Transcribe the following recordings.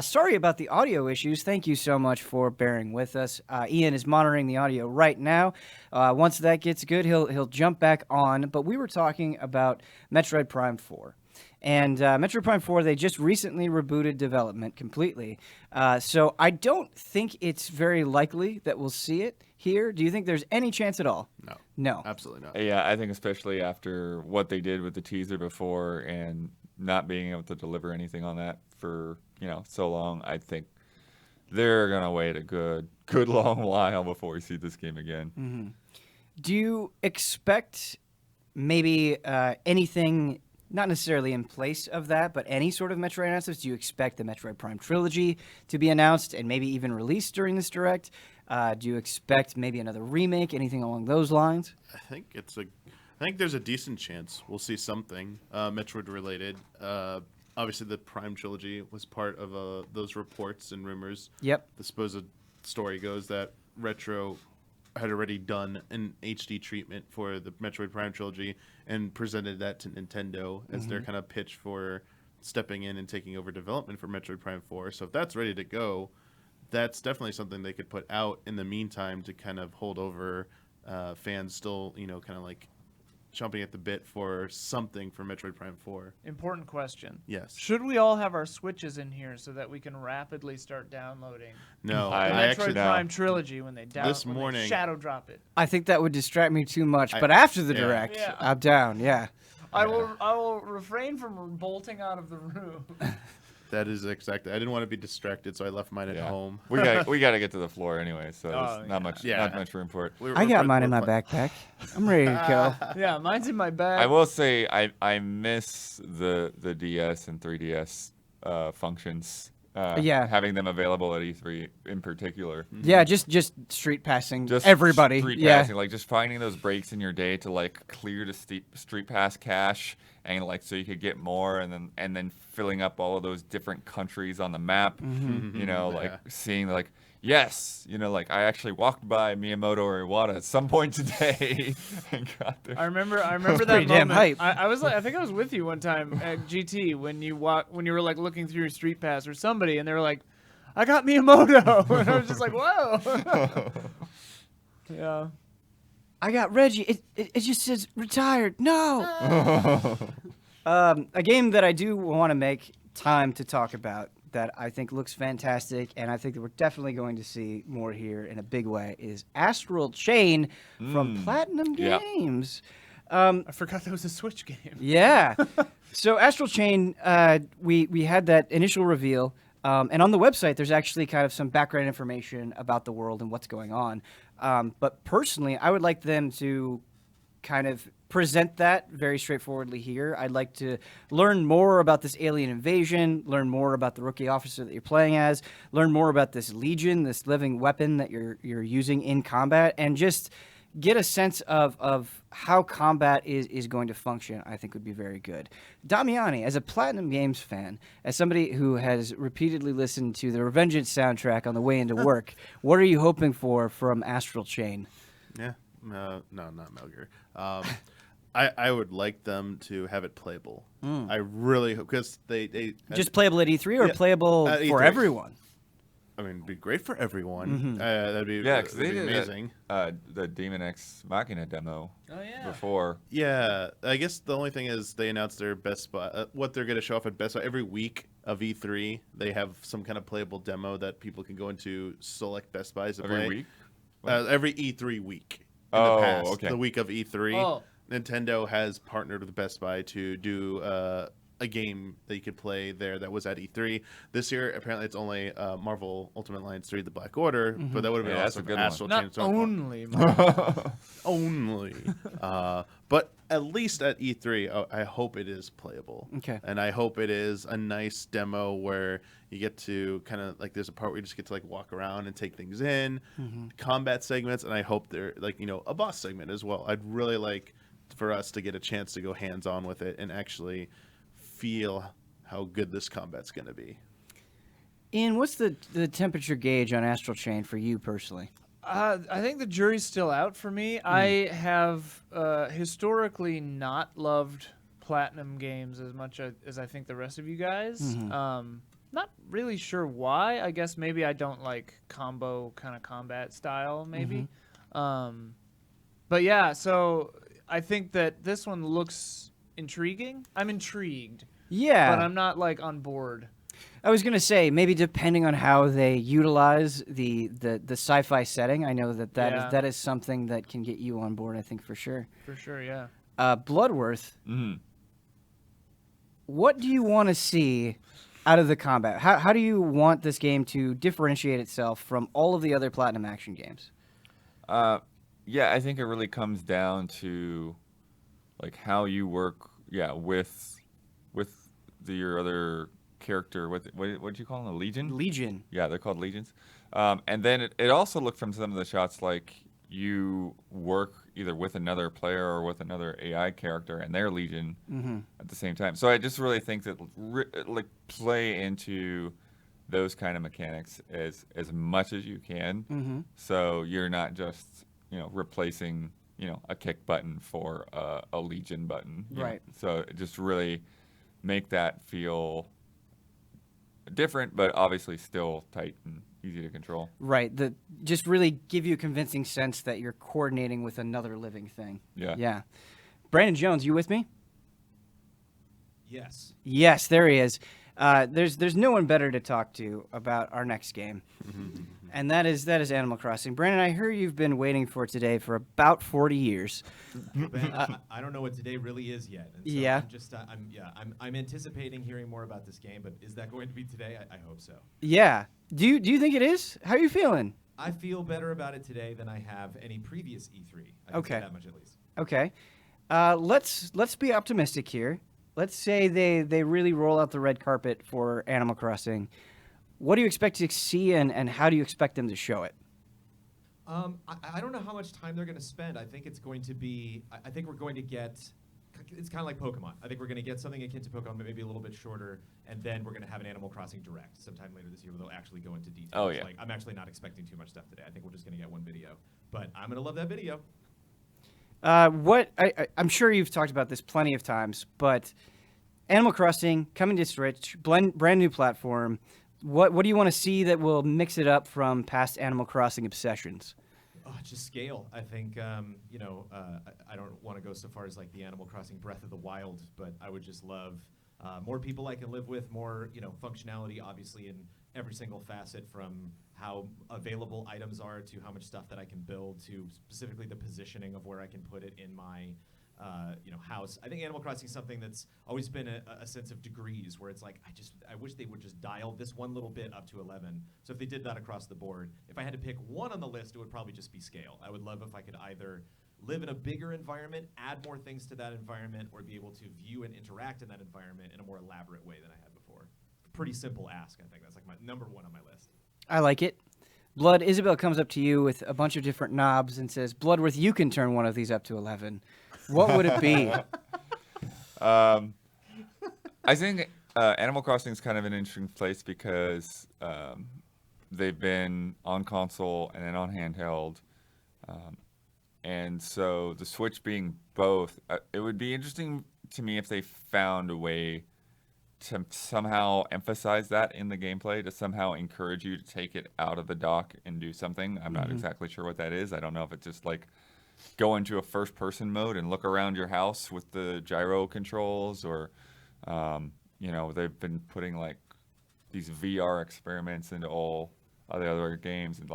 Sorry about the audio issues. Thank you so much for bearing with us. Ian is monitoring the audio right now. Once that gets good, he'll jump back on. But we were talking about Metroid Prime 4. And Metroid Prime 4, they just recently rebooted development completely. So I don't think it's very likely that we'll see it here. Do you think there's any chance at all? No. No. Absolutely not. Yeah, I think especially after what they did with the teaser before and not being able to deliver anything on that for, so long, I think they're going to wait a good long while before we see this game again. Mm-hmm. Do you expect maybe anything, not necessarily in place of that, but any sort of Metroid announcements? Do you expect the Metroid Prime trilogy to be announced and maybe even released during this Direct? Do you expect maybe another remake, anything along those lines? I think there's a decent chance we'll see something Metroid related. Obviously, the Prime trilogy was part of those reports and rumors. Yep. The supposed story goes that Retro had already done an HD treatment for the Metroid Prime trilogy and presented that to Nintendo as their kind of pitch for stepping in and taking over development for Metroid Prime 4. So if that's ready to go, that's definitely something they could put out in the meantime to kind of hold over fans still, kind of like chomping at the bit for something for Metroid Prime 4. Important question. Yes. Should we all have our Switches in here so that we can rapidly start downloading No, the I Metroid actually Prime trilogy when they This morning- shadow drop it? I think that would distract me too much, but after the Direct, Yeah. I'm down, yeah. I will refrain from bolting out of the room. That is exactly. I didn't want to be distracted, so I left mine at home. we got to get to the floor anyway, so there's not Yeah. much room for it. I got mine in my backpack. I'm ready to go. Yeah, mine's in my bag. I will say I miss the DS and 3DS functions. Having them available at E3 in particular. Yeah, just street passing Just everybody. Street Yeah. passing, like just finding those breaks in your day to like clear the street pass cache and like so you could get more and then filling up all of those different countries on the map. Like seeing like yes, like I actually walked by Miyamoto or Iwata at some point today and got there. I remember that pretty moment. damn hype. I think I was with you one time at GT when you were like looking through your street pass or somebody, and they were like, "I got Miyamoto," and I was just like, "Whoa!" Yeah. I got Reggie. It just says retired. No. A game that I do want to make time to talk about that I think looks fantastic, and I think that we're definitely going to see more here in a big way is Astral Chain from Platinum Games. I forgot that was a Switch game. Yeah. So Astral Chain, we had that initial reveal, and on the website there's actually kind of some background information about the world and what's going on. But personally, I would like them to kind of present that very straightforwardly here. I'd like to learn more about this alien invasion, learn more about the rookie officer that you're playing as, learn more about this Legion, this living weapon that you're using in combat, and just get a sense of how combat is going to function. I think would be very good. Damiani, as a Platinum Games fan, as somebody who has repeatedly listened to the Revengeance soundtrack on the way into work, what are you hoping for from Astral Chain? Yeah. No, not Metal Gear. I would like them to have it playable. I really hope, because they just playable at E3 or playable at for E3. everyone? I mean, it'd be great for everyone. Because they did amazing. The Daemon X Machina demo before. Yeah, I guess the only thing is they announced their Best Buy, what they're going to show off at Best Buy every week of E3. They have some kind of playable demo that people can go into select Best Buys to play. Every week? Every E3 week. In the past, okay. The week of E3, Oh. Nintendo has partnered with Best Buy to do a game that you could play there that was at E3. This year, apparently, it's only Marvel Ultimate Alliance 3: The Black Order, but that would have been that's awesome. a good Astral one. Chain, Not so only. only. But at least at E3, I hope it is playable. Okay. And I hope it is a nice demo where you get to kind of like, there's a part where you just get to like walk around and take things in, combat segments, and I hope they're like, a boss segment as well. I'd really like for us to get a chance to go hands-on with it and actually feel how good this combat's going to be. Ian, what's the temperature gauge on Astral Chain for you personally? I think the jury's still out for me. I have historically not loved Platinum games as much as I think the rest of you guys. Not really sure why. I guess maybe I don't like combo kind of combat style, maybe. But yeah, so I think that this one looks intriguing. I'm intrigued, Yeah. but I'm not like on board. I was gonna say maybe depending on how they utilize the sci-fi setting. I know Yeah. that is something that can get you on board. I think for sure. For sure, yeah. Bloodworth. Mhm. What do you want to see out of the combat? How do you want this game to differentiate itself from all of the other Platinum action games? Yeah, I think it really comes down to like how you work, with your other character. What do you call them? A legion? Legion. Yeah, they're called legions. And then it also looked from some of the shots like you work either with another player or with another AI character and their legion at the same time. So I just really think that like play into those kind of mechanics as much as you can. So you're not just replacing a kick button for a legion button. you know. Right. So just really make that feel different, but obviously still tight and easy to control. Right. Just really give you a convincing sense that you're coordinating with another living thing. Yeah. Yeah. Brandon Jones, you with me? Yes. Yes, there he is. There's no one better to talk to about our next game, and that is Animal Crossing. Brandon, I hear you've been waiting for today for about 40 years. Ben, I don't know what today really is yet. And so Yeah. I'm just I'm anticipating hearing more about this game, but is that going to be today? I hope so. Yeah. Do you think it is? How are you feeling? I feel better about it today than I have any previous E3. I can Okay. say that much at least. Okay. Let's be optimistic here. Let's say they really roll out the red carpet for Animal Crossing. What do you expect to see, and how do you expect them to show it? I don't know how much time they're going to spend. I think it's going to be. I think we're going to get. It's kind of like Pokemon. I think we're going to get something akin to Pokemon, but maybe a little bit shorter, and then we're going to have an Animal Crossing Direct sometime later this year where they'll actually go into details. Oh, yeah. Like, I'm actually not expecting too much stuff today. I think we're just going to get one video, but I'm going to love that video. I'm sure you've talked about this plenty of times, but Animal Crossing coming to Switch, brand new platform. What do you want to see that will mix it up from past Animal Crossing obsessions? Oh, just scale. I think, I don't want to go so far as like the Animal Crossing Breath of the Wild, but I would just love more people I can live with, more, functionality, obviously, in every single facet, from how available items are to how much stuff that I can build to specifically the positioning of where I can put it in my house. I think Animal Crossing is something that's always been a sense of degrees, where it's like, I wish they would just dial this one little bit up to 11. So if they did that across the board, if I had to pick one on the list, it would probably just be scale. I would love if I could either live in a bigger environment, add more things to that environment, or be able to view and interact in that environment in a more elaborate way than I had before. Pretty simple ask, I think. That's like my number one on my list. I like it. Blood, Isabel comes up to you with a bunch of different knobs and says, Bloodworth, you can turn one of these up to 11. What would it be? I think Animal Crossing is kind of an interesting place because they've been on console and then on handheld. And so the Switch being both, it would be interesting to me if they found a way to somehow emphasize that in the gameplay, to somehow encourage you to take it out of the dock and do something. I'm not exactly sure what that is. I don't know if it's just like go into a first-person mode and look around your house with the gyro controls, or, they've been putting like these VR experiments into all of the other games, and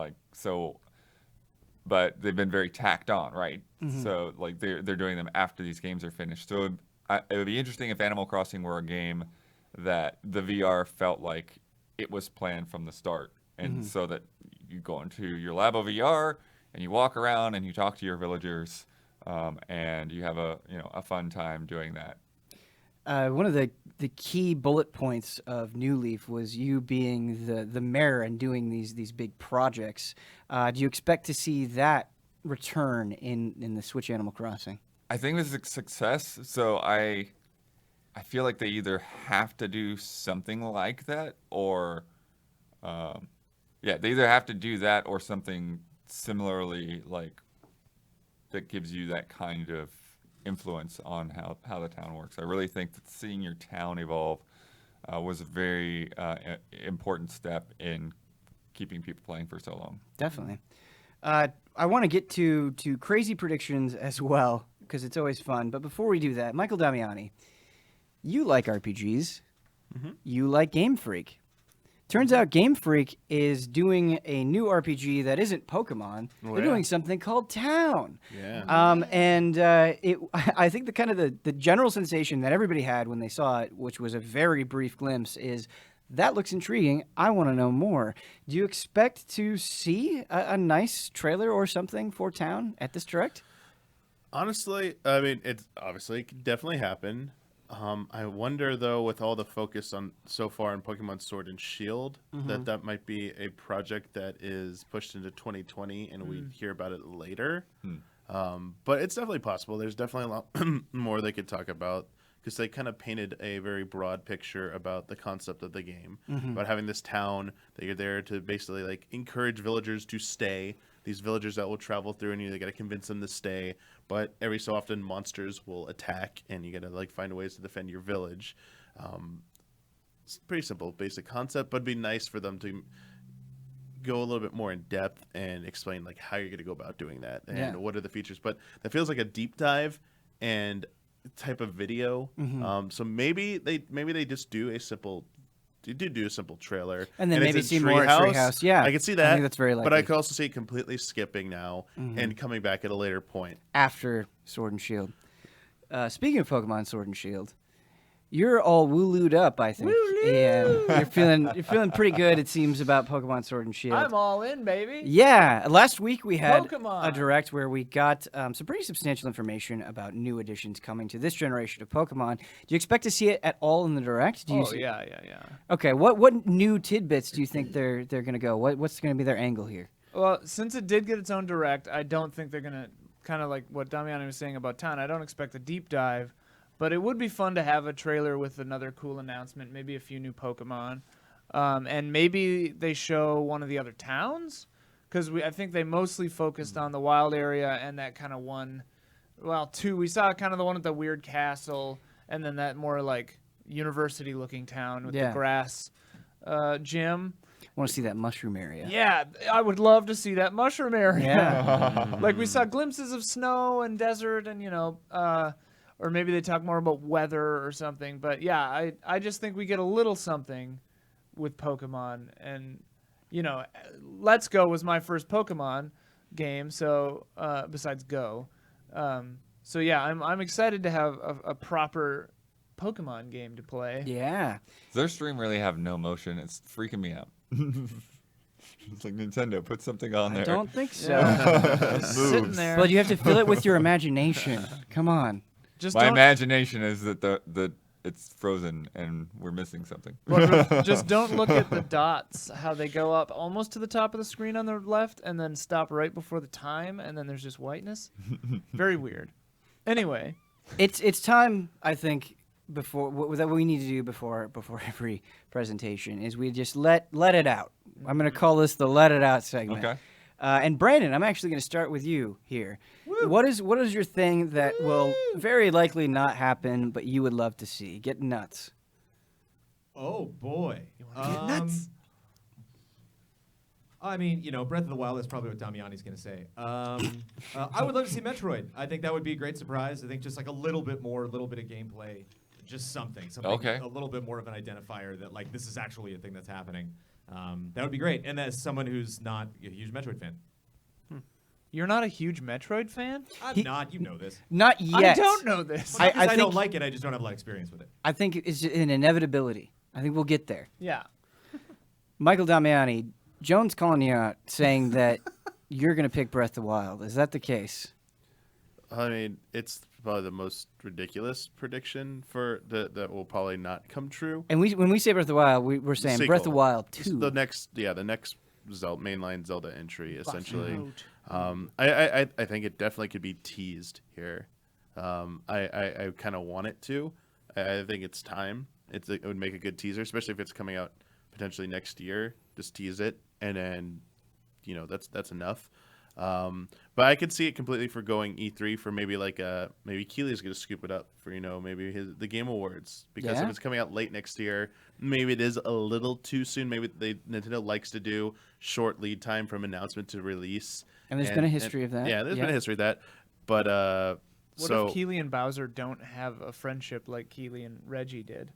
but they've been very tacked on, right? So like they're doing them after these games are finished. So it would be interesting if Animal Crossing were a game that the VR felt like it was planned from the start, and so that you go into your Labo VR and you walk around and you talk to your villagers, and you have a fun time doing that. One of the key bullet points of New Leaf was you being the mayor and doing these big projects. Do you expect to see that return in the Switch Animal Crossing? I think this is a success. So I feel like they either have to do something like that, or they either have to do that or something similarly like that gives you that kind of influence on how the town works. I really think that seeing your town evolve was a very important step in keeping people playing for so long. Definitely. I want to get to crazy predictions as well, because it's always fun. But before we do that, Michael Damiani, you like RPGs. You like Game Freak. Turns out Game Freak is doing a new RPG that isn't Pokemon. They're doing something called Town. Yeah. I think the general sensation that everybody had when they saw it, which was a very brief glimpse, is that looks intriguing. I want to know more. Do you expect to see a nice trailer or something for Town at this Direct? Honestly, I mean, it could definitely happen. I wonder though, with all the focus on so far on Pokemon Sword and Shield, that might be a project that is pushed into 2020, and we hear about it later. But it's definitely possible. There's definitely a lot more they could talk about, because they kind of painted a very broad picture about the concept of the game, about having this town that you're there to basically like encourage villagers to stay. These villagers that will travel through, and you got to convince them to stay. But every so often, monsters will attack, and you got to like find ways to defend your village. It's pretty simple, basic concept, but it'd be nice for them to go a little bit more in depth and explain like how you're going to go about doing that and what are the features. But that feels like a deep dive and type of video. So maybe they just do a simple. You do a simple trailer, and then maybe it's see more at Treehouse. Yeah, I can see that. I think that's very likely. But I could also see it completely skipping now and coming back at a later point after Sword and Shield. Speaking of Pokemon Sword and Shield, you're all woolooed up, I think. Yeah, you're feeling pretty good, it seems, about Pokemon Sword and Shield. I'm all in, baby. Yeah, last week we had Pokemon. a Direct where we got some pretty substantial information about new additions coming to this generation of Pokemon. Do you expect to see it at all in the Direct? Yeah. Okay, what new tidbits do you think they're going to go? What's going to be their angle here? Well, since it did get its own Direct, I don't think they're going to, kind of like what Damiani was saying about Town, I don't expect a deep dive. But it would be fun to have a trailer with another cool announcement, maybe a few new Pokemon. And maybe they show one of the other towns, because I think they mostly focused on the wild area and that kind of two. We saw kind of the one with the weird castle, and then that more like university-looking town with the grass gym. I want to see that mushroom area. Yeah, I would love to see that mushroom area. Yeah. Like we saw glimpses of snow and desert and, or maybe they talk more about weather or something. But yeah, I just think we get a little something with Pokemon. And, Let's Go was my first Pokemon game, so besides Go. So yeah, I'm excited to have a proper Pokemon game to play. Yeah. Does their stream really have no motion? It's freaking me out. It's like Nintendo, put something on there. I don't think so. Just sitting there. But you have to fill it with your imagination. Come on. My imagination is that it's frozen and we're missing something. Just don't look at the dots, how they go up almost to the top of the screen on the left and then stop right before the time, and then there's just whiteness. Very weird. Anyway. It's time, I think, before what we need to do before every presentation is we just let it out. I'm going to call this the Let It Out segment. Okay. And Brandon, I'm actually going to start with you here. Woo. What is your thing that will very likely not happen, but you would love to see? Get nuts. Oh boy. You want to get nuts? I mean, Breath of the Wild is probably what Damiani's going to say. I would love to see Metroid. I think that would be a great surprise. I think just like a little bit of gameplay, just something okay. A little bit more of an identifier that like this is actually a thing that's happening. That would be great. And as someone who's not a huge Metroid fan. You're not a huge Metroid fan? I'm not. You know this. Not yet. I don't know this. Well, I don't like it. I just don't have a lot of experience with it. I think it's an inevitability. I think we'll get there. Yeah. Michael Damiani, Jones calling you out, saying that you're going to pick Breath of the Wild. Is that the case? I mean, it's probably the most ridiculous prediction that will probably not come true. And when we say Breath of the Wild, we're saying Sequel. Breath of the Wild 2. The next Zelda, mainline Zelda entry, essentially. I think it definitely could be teased here. I kind of want it to. I think it's time. It would make a good teaser, especially if it's coming out potentially next year. Just tease it, and then that's enough. But I could see it completely for going E3 for maybe like maybe Keely's going to scoop it up for maybe the Game Awards, because if it's coming out late next year, maybe it is a little too soon. Maybe Nintendo likes to do short lead time from announcement to release. And there's been a history of that. Yeah, there's been a history of that. But What if Keely and Bowser don't have a friendship like Keely and Reggie did?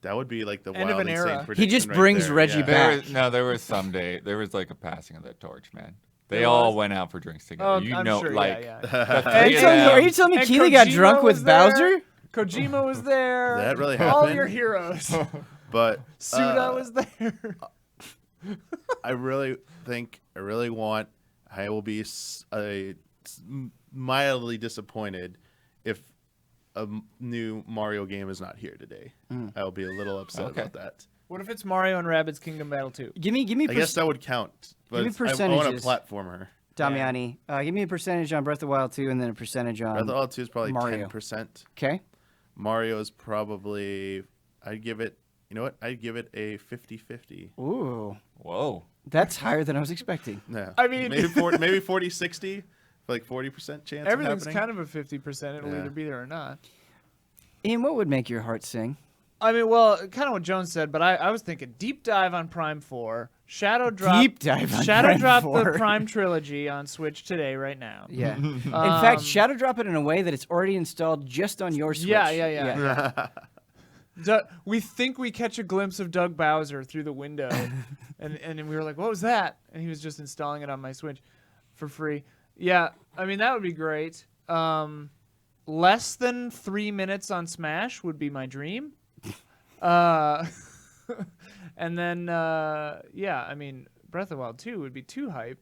that would be like the End of wild an insane era. prediction He just right brings there. Reggie Yeah. back. There was someday there was like a passing of that torch, man. They There all was? went out for drinks together. Oh, you I'm know, sure, like yeah. the Are three you of telling me, them- are you telling me And Keely got Kojima drunk was with there. Bowser? Kojima was there. Did that really All happen? your heroes. But Suda was there. I really want. I will be mildly disappointed if a new Mario game is not here today. I will be a little upset Okay. about that. What if it's Mario and Rabbids Kingdom Battle 2? Give me I guess that would count. But me I want a percentages. platformer. Damiani, give me a percentage on Breath of the Wild 2 and then a percentage on Breath of the Wild 2 is probably Mario. 10%. Okay. Mario is probably. I'd give it. You know what? I'd give it a 50-50. Ooh, Whoa. that's higher than I was expecting. Yeah. I mean- maybe 40-60, like 40% chance. Everything's of happening. kind of a 50%. It'll Yeah. either be there or not. Ian, what would make your heart sing? I mean, well, kind of what Jones said, but I was thinking deep dive on Prime 4, Shadow Drop. Deep dive on Shadow Prime Drop 4. the Prime trilogy on Switch today, right now. Yeah. In fact, Um, Shadow Drop it in a way that it's already installed just on your Switch. Yeah. We think we catch a glimpse of Doug Bowser through the window, and we were like, "What was that?" And he was just installing it on my Switch for free. Yeah, I mean that would be great. Less than 3 minutes on Smash would be my dream. And then yeah, I mean Breath of the Wild 2 would be 2 hype,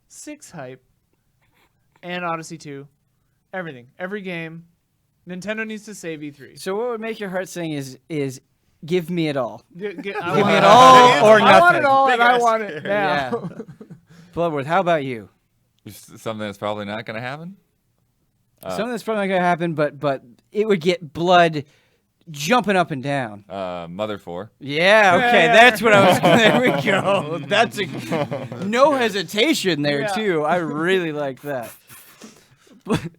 6 hype, and Odyssey 2. Everything, every game. Nintendo needs to save E3. So what would make your heart sing is give me it all. Give Give me it all or nothing. I want it all, and I Big want ass it Yeah. now. Bloodworth, how about you? Something that's probably not going to happen. Something that's probably not going to happen, but it would get blood jumping up and down. Mother 4. Yeah, okay, Yeah. that's what I was. There we go. That's no hesitation there Yeah. too. I really like that.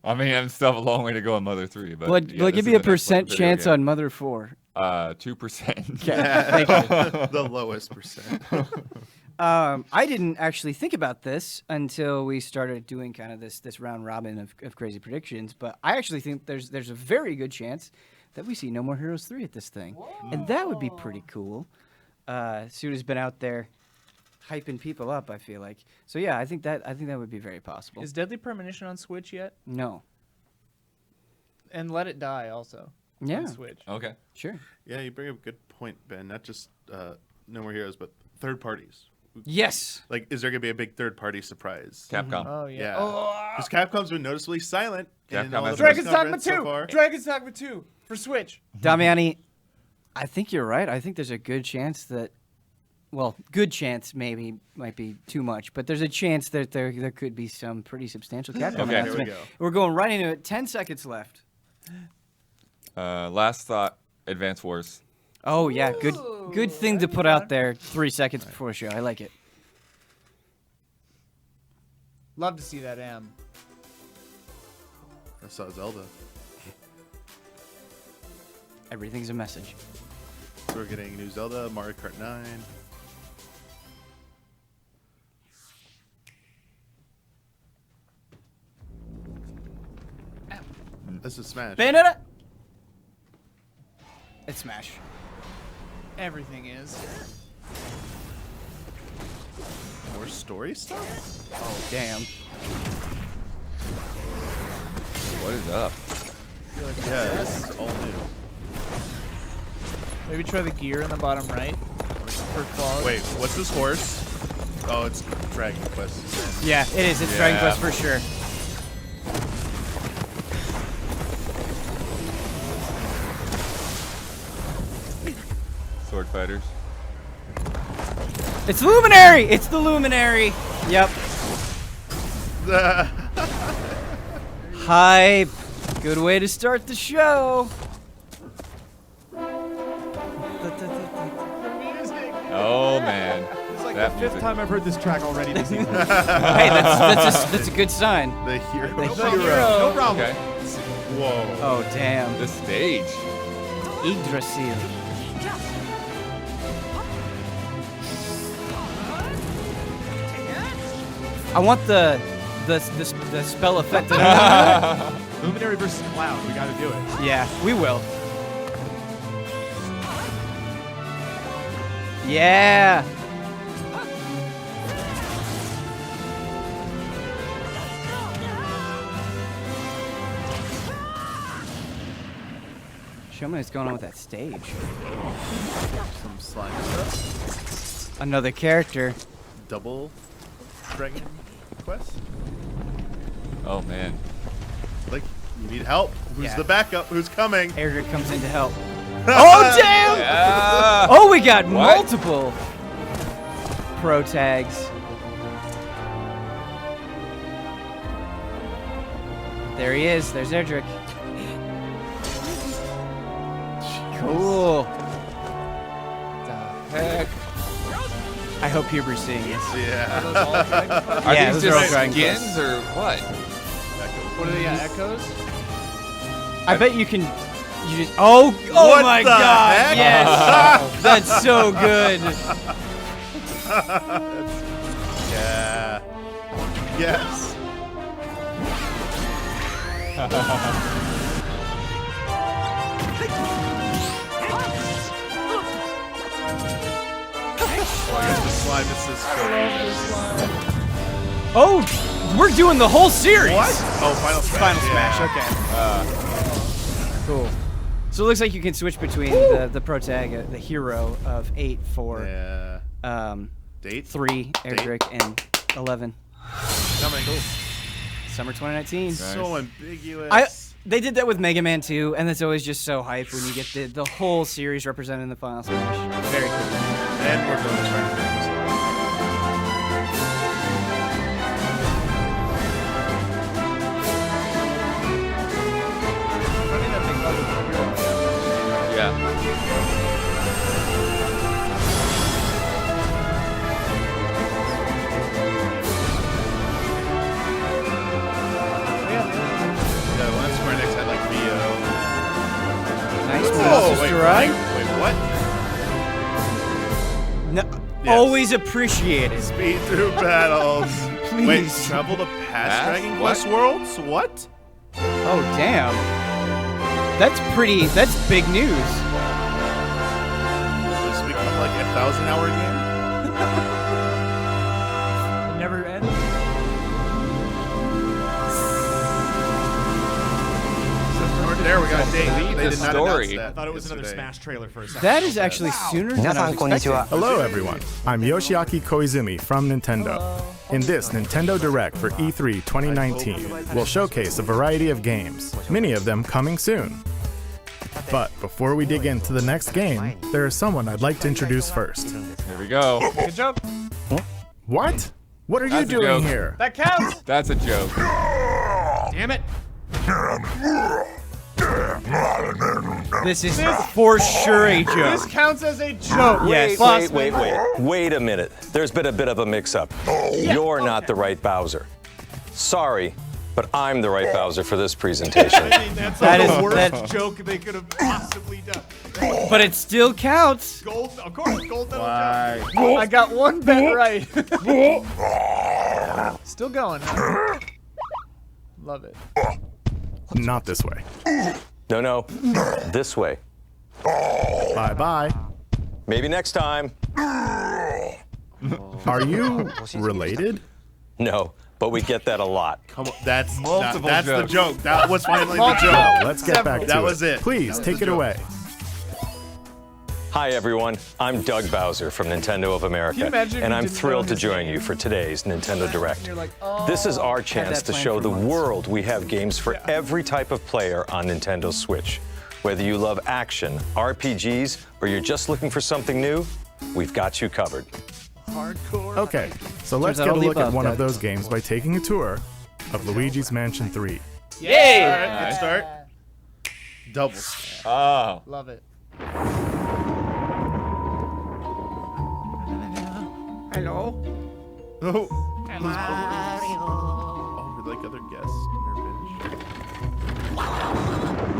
I mean, I'm still a long way to go on Mother 3, but Blood, yeah, blood, this give me is a the next percent video chance game. on Mother 4. 2%. Okay, thank you. The lowest percent. I didn't actually think about this until we started doing kind of this round robin of crazy predictions, but I actually think there's a very good chance that we see No More Heroes 3 at this thing. And that would be pretty cool. Suda's been out there hyping people up, I feel like. So yeah, I think that would be very possible. Is Deadly Premonition on Switch yet? No. And Let It Die also. Yeah. On Switch. Okay. Sure. Yeah, you bring up a good point, Ben. Not just No More Heroes, but third parties. Yes. Like, is there going to be a big third-party surprise? Capcom. Oh yeah. Yeah. Oh, Because Capcom's been noticeably silent. in Capcom all the has press Dragon's Dogma conference 2. so far. Dragon's Dogma 2 for Switch. Damiani, I think you're right. I think there's a good chance that, well, good chance maybe might be too much, but there's a chance that there could be some pretty substantial Capcom Okay. Here we announcement. go. We're going right into it. 10 seconds left. Last thought, Advance Wars. Oh yeah, good Ooh, thing to that'd be put out fun. there 3 seconds before the show. I like it. Love to see that M. I saw Zelda. Everything's a message. So we're getting new Zelda, Mario Kart 9. This is Smash. Bayonetta. It's Smash. Everything is. More story stuff? Oh damn. What is up? Yeah, this is all new. Maybe try the gear in the bottom right for quality. Wait, what's this horse? Oh, it's Dragon Quest. Yeah, it is. It's Dragon Yeah. Quest for sure. Sword Fighters. It's Luminary. It's the Luminary. Yep. Hype. Good way to start the show. Oh man. It's like That Fifth music. time I've heard this track already this evening. Hey, that's a good sign. The hero. No problem. No problem. Okay. Whoa. Oh damn. The stage. Yggdrasil. I want the spell effect. Luminary versus Cloud. We got to do it. Yeah, we will. Yeah. Show me what's going on with that stage. Some slime stuff. Another character. Double Dragon Quest. Oh man. Like, you need help. Who's Yeah. the backup? Who's coming? Erdrick comes in to help. Oh damn! Yeah. Oh, we got What? multiple pro tags. There he is. There's Erdrick. Cool. Heck. I hope Huber's seeing this. Yeah. Are Yeah, these those are all just Dragon skins Quests. or what? What are they? Echoes? I bet you can. You just. Oh! Oh What my the God! heck? Yes. That's so good. Yeah. Yes. Oh, I guess the slime is this. Oh, we're doing the whole series. What? Oh, Final Smash. Final Yeah. Smash. Okay. Cool. So it looks like you can switch between the pro tag, the hero of 8 for Yeah. Date? 3, Erdrick, and 11. Coming. Summer 2019. So ambiguous. They did that with Mega Man 2, and it's always just so hype when you get the whole series represented in the Final Smash. Very cool. And we're going to try to finish this. Yeah. Yeah, the one Square Enix had like VO. Nice Oh, move, wait, Sister Rai. wait, what? No, Yes. Always appreciated. Speed through battles. Please. Wait, travel to past Past? Dragon What? Quest worlds? What? Oh, damn. That's big news. This become like a 1,000-hour game? It never ends. There we got a date. Lead They the did not story. announce that I thought it was another yesterday. Smash trailer for a second. That is actually sooner than I was expecting. Hello everyone, I'm Yoshiaki Koizumi from Nintendo. In this Nintendo Direct for E3 2019, we'll showcase a variety of games, many of them coming soon. But before we dig into the next game, there is someone I'd like to introduce first. Here we go. Good joke. What? What are you That's a doing joke. here? That counts. That's a joke. Damn it. This is for sure a This joke. counts as a joke. Yes. Boss Wait, man. wait a minute. There's been a bit of a mix-up. You're not the right Bowser. Sorry, but I'm the right Bowser for this presentation. I mean, that's That like the is- worst that- joke they could have possibly done. But it still counts. Gold, of course, gold medal. Why? I got one bet right. Still going. Huh? Love it. Not this way. No, this way. Bye bye. Maybe next time. Are you related? No, but we get that a lot. Come on, that's Multiple that's the jokes. joke. That was finally the Multiple. joke. Let's get back to That it. was it. Please That was take the it joke. away. Hi everyone, I'm Doug Bowser from Nintendo of America, imagine if and you I'm didn't know thrilled to his join name? you for today's Nintendo Direct. You're like, oh. This is our chance that to planned show for the months. world we have games for every type of player on Nintendo Switch. Whether you love action, RPGs, or you're just looking for something new, we've got you covered. Hardcore. Okay, so let's out get a all the look at above, one of Doug. those games by taking a tour of Luigi's Mansion 3. Yay! All right, good start. Double. Oh. Love it. Hello. Oh, like other guests in their bench.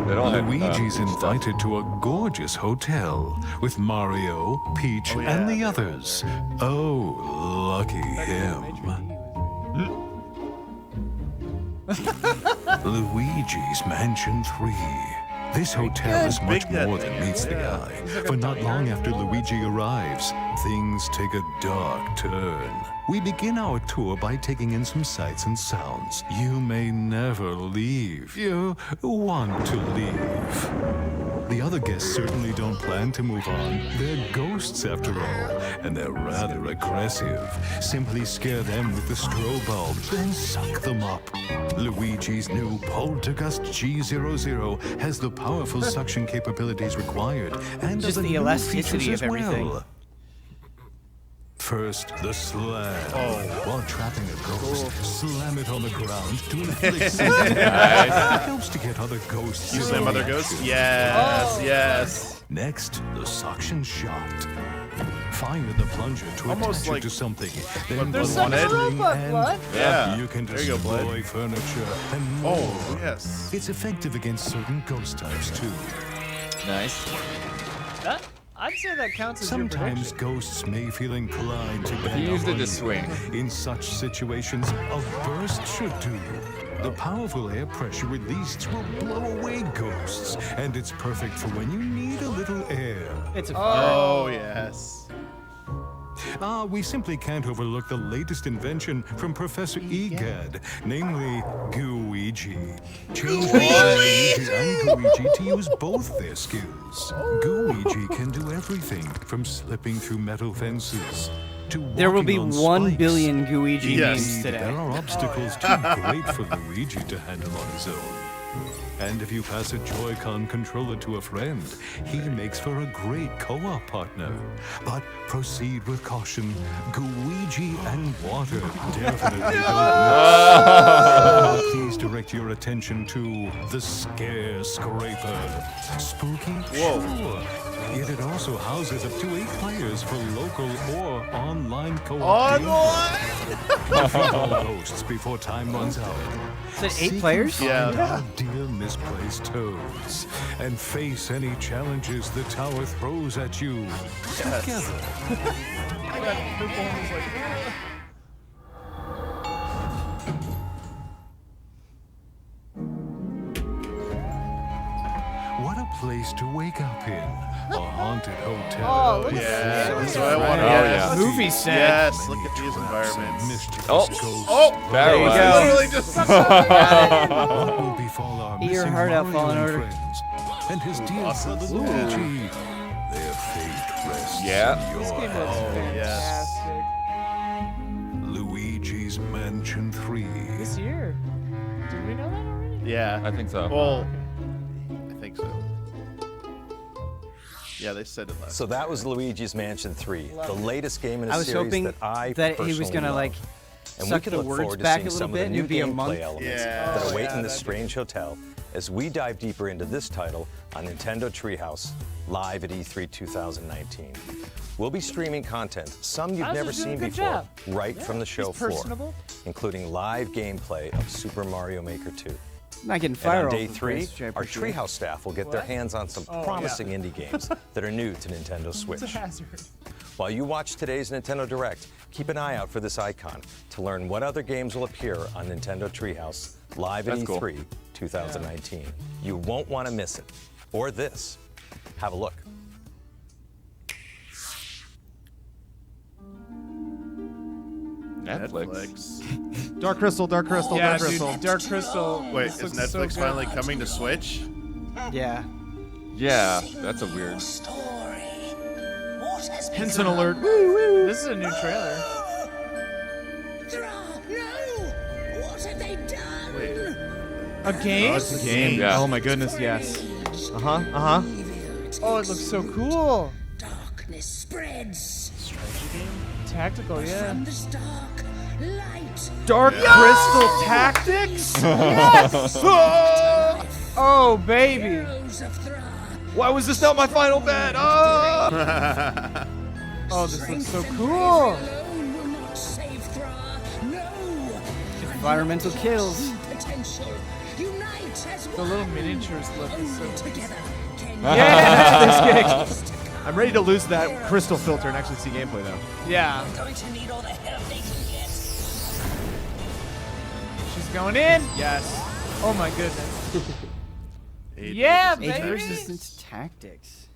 They don't have, Luigi's invited to a gorgeous hotel with Mario, Peach, and the others. Oh, lucky him. Luigi's Mansion 3. This hotel is much more than meets the eye. For not long after Luigi arrives, things take a dark turn. We begin our tour by taking in some sights and sounds. You may never leave. You want to leave. The other guests certainly don't plan to move on. They're ghosts after all, and they're rather aggressive. Simply scare them with the strobe bulb, then suck them up. Luigi's new Poltergust G00 has the powerful suction capabilities required, and Just other the new elasticity features of as everything. well. First, the slam. While trapping a ghost, slam it on the ground to inflict some damage. It helps to get other ghosts. You in slam other reaction. ghosts? Yes, yes. Next, the suction shot. Fire the plunger to Almost attach like it to something. what Then There's pull on such a a string robot, and what? Yeah. you can There you go, destroy bud. furniture and more. Oh, yes. It's effective against certain ghost types too. Nice. I'd say that counts as Sometimes your prediction. ghosts may feel inclined to bang He used up it on to you. swing. In such situations, a burst should do. The powerful air pressure released will blow away ghosts, and it's perfect for when you need a little air. It's a Oh, yes. We simply can't overlook the latest invention from Professor Egad, namely Gooigi. Change Luigi and Gooigi to use both their skills. Gooigi can do everything from slipping through metal fences to There will be walking on 1 spikes. billion Luigi Yes. memes There today. are obstacles too great for Luigi to handle on his own. And if you pass a Joy-Con controller to a friend, he makes for a great co-op partner. But proceed with caution. Gooigi and water definitely don't mix. Please direct your attention to the Scare Scraper. Spooky? Whoa. Sure. Yet it also houses up to 8 players for local or online co-op. Online? Defeat all ghosts before time runs out. Is it 8 Seek and players? find Yeah. our dear misplaced toads, and face any challenges the tower throws at you together. What a place to wake up in. A haunted hotel. Oh, look at Yeah, that. that's what I want. Oh, yeah. Movie set. Yes, look at these environments. Oh, There you was. go. Literally just What will befall our Eat your missing heart out, Mario Fallen and Order. friends, and his dear Awesome. brother Luigi? Their fate rests Yeah. in This your game looks hands. yes. fantastic. Luigi's Mansion 3. This year. Did we know that already? Yeah. I think so. Well, I think so. Yeah, they said it last. So that was Luigi's Mansion 3, the latest game in a I was series hoping that I that he was personally gonna love. like And we suck can the look words forward to back seeing a little some of bit the and new be a monk. gameplay elements Yeah. that Oh, await yeah, in this that'd be strange hotel as we dive deeper into this title on Nintendo Treehouse, live at E3 2019. We'll be streaming content, some you've Bowser's never doing a seen good before, job. right from the show floor, personable. including live gameplay of Super Mario Maker 2. Not getting And fire on day over the 3, place, which I our appreciate. Treehouse staff will get their hands on some promising indie games that are new to Nintendo Switch. It's a hazard. While you watch today's Nintendo Direct, keep an eye out for this icon to learn what other games will appear on Nintendo Treehouse live at That's cool. E3 2019. You won't want to miss it. Or this. Have a look. Netflix. Dark Crystal, Dark Crystal, Yeah, Dark dude, Crystal. Dark Crystal. Wait, This is looks Netflix so good. finally coming to Switch? Yeah. Yeah, that's a weird. Henson alert. This is a new trailer. A game? Oh, it's a game. Yeah. Oh my goodness, yes. Uh-huh. Oh, it looks so cool. Darkness spreads Tactical, yeah. from the stark light. Dark Crystal Tactics? Oh, baby. Heroes of Thra. Why was this not my final bet? Oh! Oh, this looks so cool. save throw. No. Environmental kills. Potential. Unite as The little miniatures look so Only together can Yeah, this game. I'm ready to lose that crystal filter and actually see gameplay though. Yeah. going to need all the help they can get. She's going in. Yes. Oh my goodness. Yeah, Age baby. resistance tactics.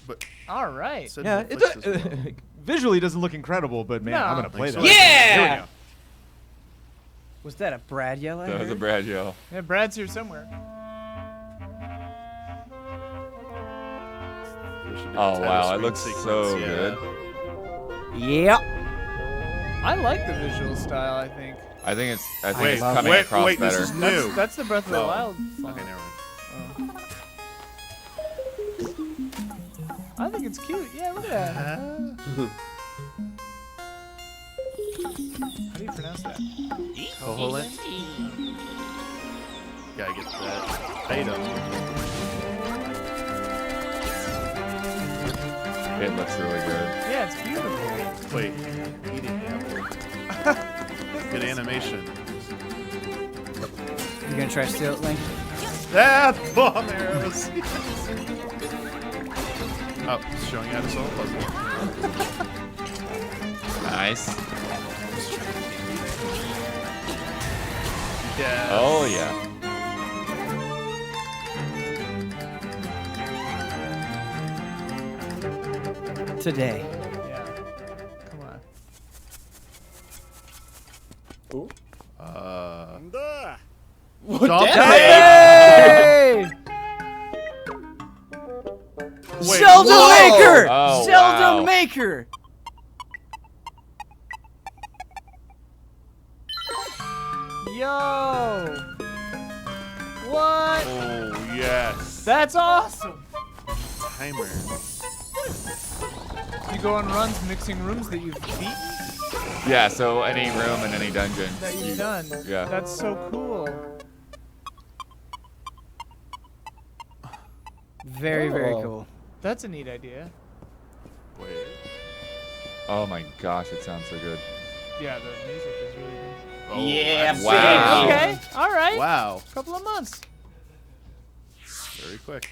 But All right. said Yeah, Netflix as well. visually doesn't look incredible, but man, No. I'm gonna play so. that. Yeah! Here we go. Was that a Brad yell? I That was a heard? Brad yell. Yeah, Brad's here somewhere. Oh wow, it Screen looks sequence, so yeah. good. Yep. I like the visual style. I think I think it's Wait, coming wait, across wait, better. this is new. that's the Breath of the Oh. Wild. Okay, Font. never mind. I think it's cute. Yeah, look at that. How do you pronounce that? Koholint. Gotta get that item. It looks really good. Yeah, it's beautiful. Wait, eating apple. Good animation. You gonna try to steal it, Link? Ah, bomb arrows. Oh, it's showing you how to solve a puzzle. Nice. Yeah. Oh yeah. Today. Yeah. Come on. Hey! Zelda Maker! Oh, Zelda wow. Maker! Yo. What? Oh, yes. That's awesome. Timer. You go on runs mixing rooms that you've beaten, Yeah, so any room and any dungeon. that you've done. Yeah. That's so cool. Very, very cool. That's a neat idea. Wait. Oh my gosh, it sounds so good. Yeah, the music is really good. Oh, Yeah, that's Wow. Okay. All right. Wow. Couple of months. Very quick.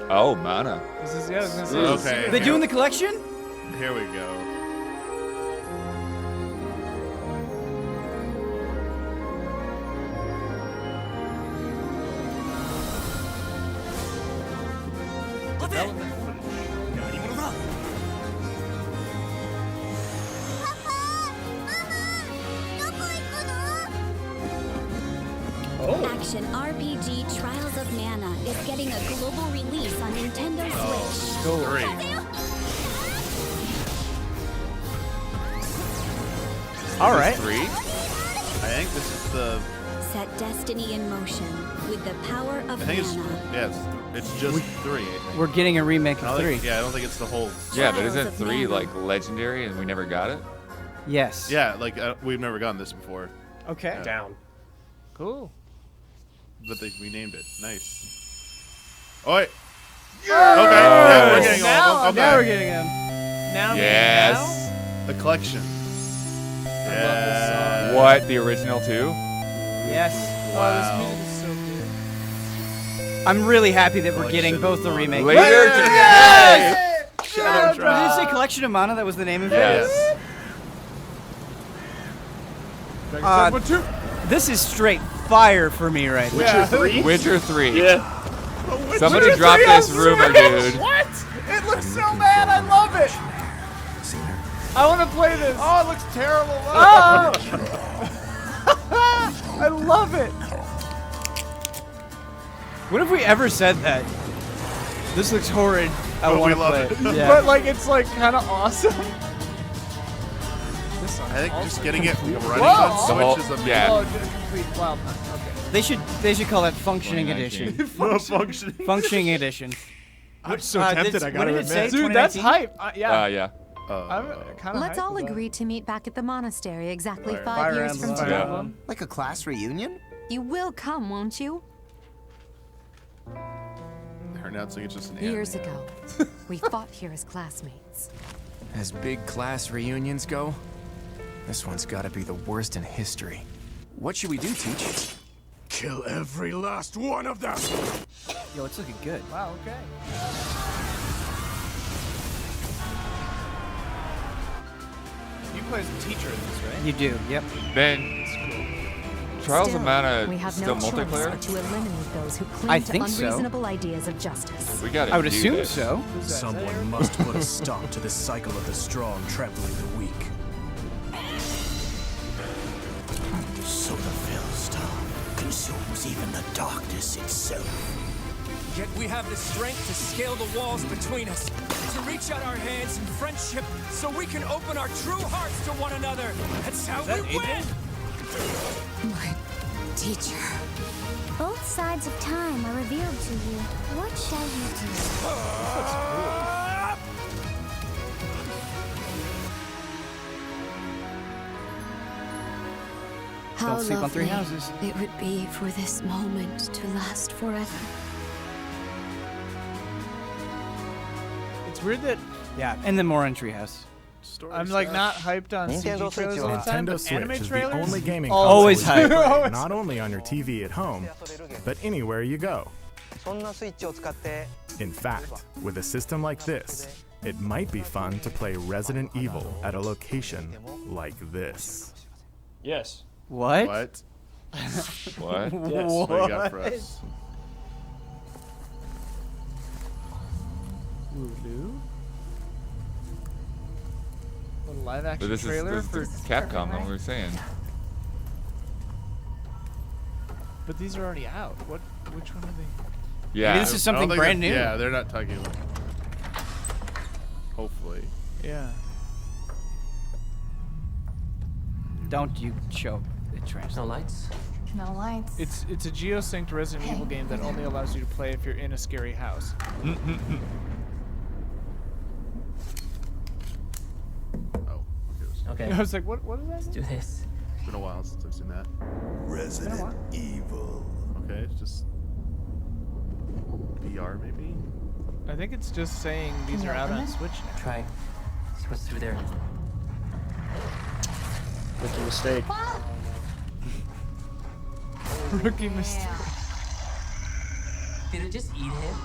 Oh, mana. This is yeah. I was gonna say. Okay. They doing the collection? Here we go. Development footage. Action RPG Trials of Mana is getting a global release on Nintendo Switch. Three. All right. Three? I think this is the. Set destiny in motion with the power of I think it's. mana. Yes. It's just three. I think. We're getting a remake I of don't 3. think, yeah, I don't think it's the whole. Yeah, but Trials isn't of 3 Mana. like legendary and we never got it? Yes. Yeah, like we've never gotten this before, Okay. Down. Cool. but they renamed it. Nice. Oh wait. Okay. Now we're getting all. Okay. Now we're getting him. Now. Yes. The collection. Yeah. What? The original 2? Yes. Oh, this music is so good. I'm really happy that we're Collection getting both the of remake. Later Yes! Shadow Did Drop. you say Collection of Mana? That was the name of it? Yes. This is straight fire for me right now. Witcher 3. Yeah. Somebody drop this rumor, dude. What? It looks so bad. I love it. I want to play this. Oh, it looks terrible. Oh! I love it. What if we ever said that? This looks horrid. I But want we to love play it. it. Yeah. But like, it's like kind of awesome. This song I think just getting it running Whoa. on The whole- Switch is amazing. yeah. Oh, just complete wild hunt. Okay. They should call it Functioning 2019. Edition. No functioning. Functioning Edition. I'm so tempted. I what gotta did it say? admit. Dude, that's 2019? hype. Yeah. Yeah. I'm kind of. Let's all agree to meet back at the monastery exactly Fire 5 years Emblem, from Fire today. Emblem. Like a class reunion? You will come, won't you? Her announcing it's just an Years anime. ago, we fought here as classmates. As big class reunions go, this one's gotta be the worst in history. What should we do, Teach? Kill every last one of them! Yo, it's looking good. Wow, okay. You play as a teacher in this, right? You do, yep. Ben, Trials Still, of Mana we have still no choice multiplayer? but to eliminate those who cling I to think so. unreasonable ideas of justice. We gotta I would do assume this. so. Someone must put a stop to the cycle of the strong trampling the weak. So the Fellstar consumes even the darkness itself. Yet we have the strength to scale the walls between us, to reach out our hands in friendship so we can open our true hearts to one another. That's how we win! My teacher. Both sides of time are revealed to you. What shall you do? How Don't sleep on three lovely houses. it would be for this moment to last forever. It's weird that Yeah, and then more on Treehouse. I'm like not hyped on CG trailers all the time, Nintendo but Switch anime is the trailers? only gaming Always console you can hype. play, not only on your TV at home, but anywhere you go. In fact, with a system like this, it might be fun to play Resident Evil at a location like this. Yes. What? What? What? Yes. What do you got for us? Lulu? A live But action this trailer is for Capcom, like we were saying. But these are already out. Which one are they? Yeah. Maybe this is I don't something think brand that- new. Yeah, they're not talking about. Hopefully. Yeah. Don't you show it translate. No lights? No lights. It's a geosynced Resident Evil game that only allows you to play if you're in a scary house. Oh, okay. Okay. I was like, what is that? Let's do this. It's been a while since I've seen that. Resident Evil. Okay, it's just VR maybe. I think it's just saying these are out on Switch now. Try. See what's through there. Rookie mistake. Rookie mistake. Did it just eat him?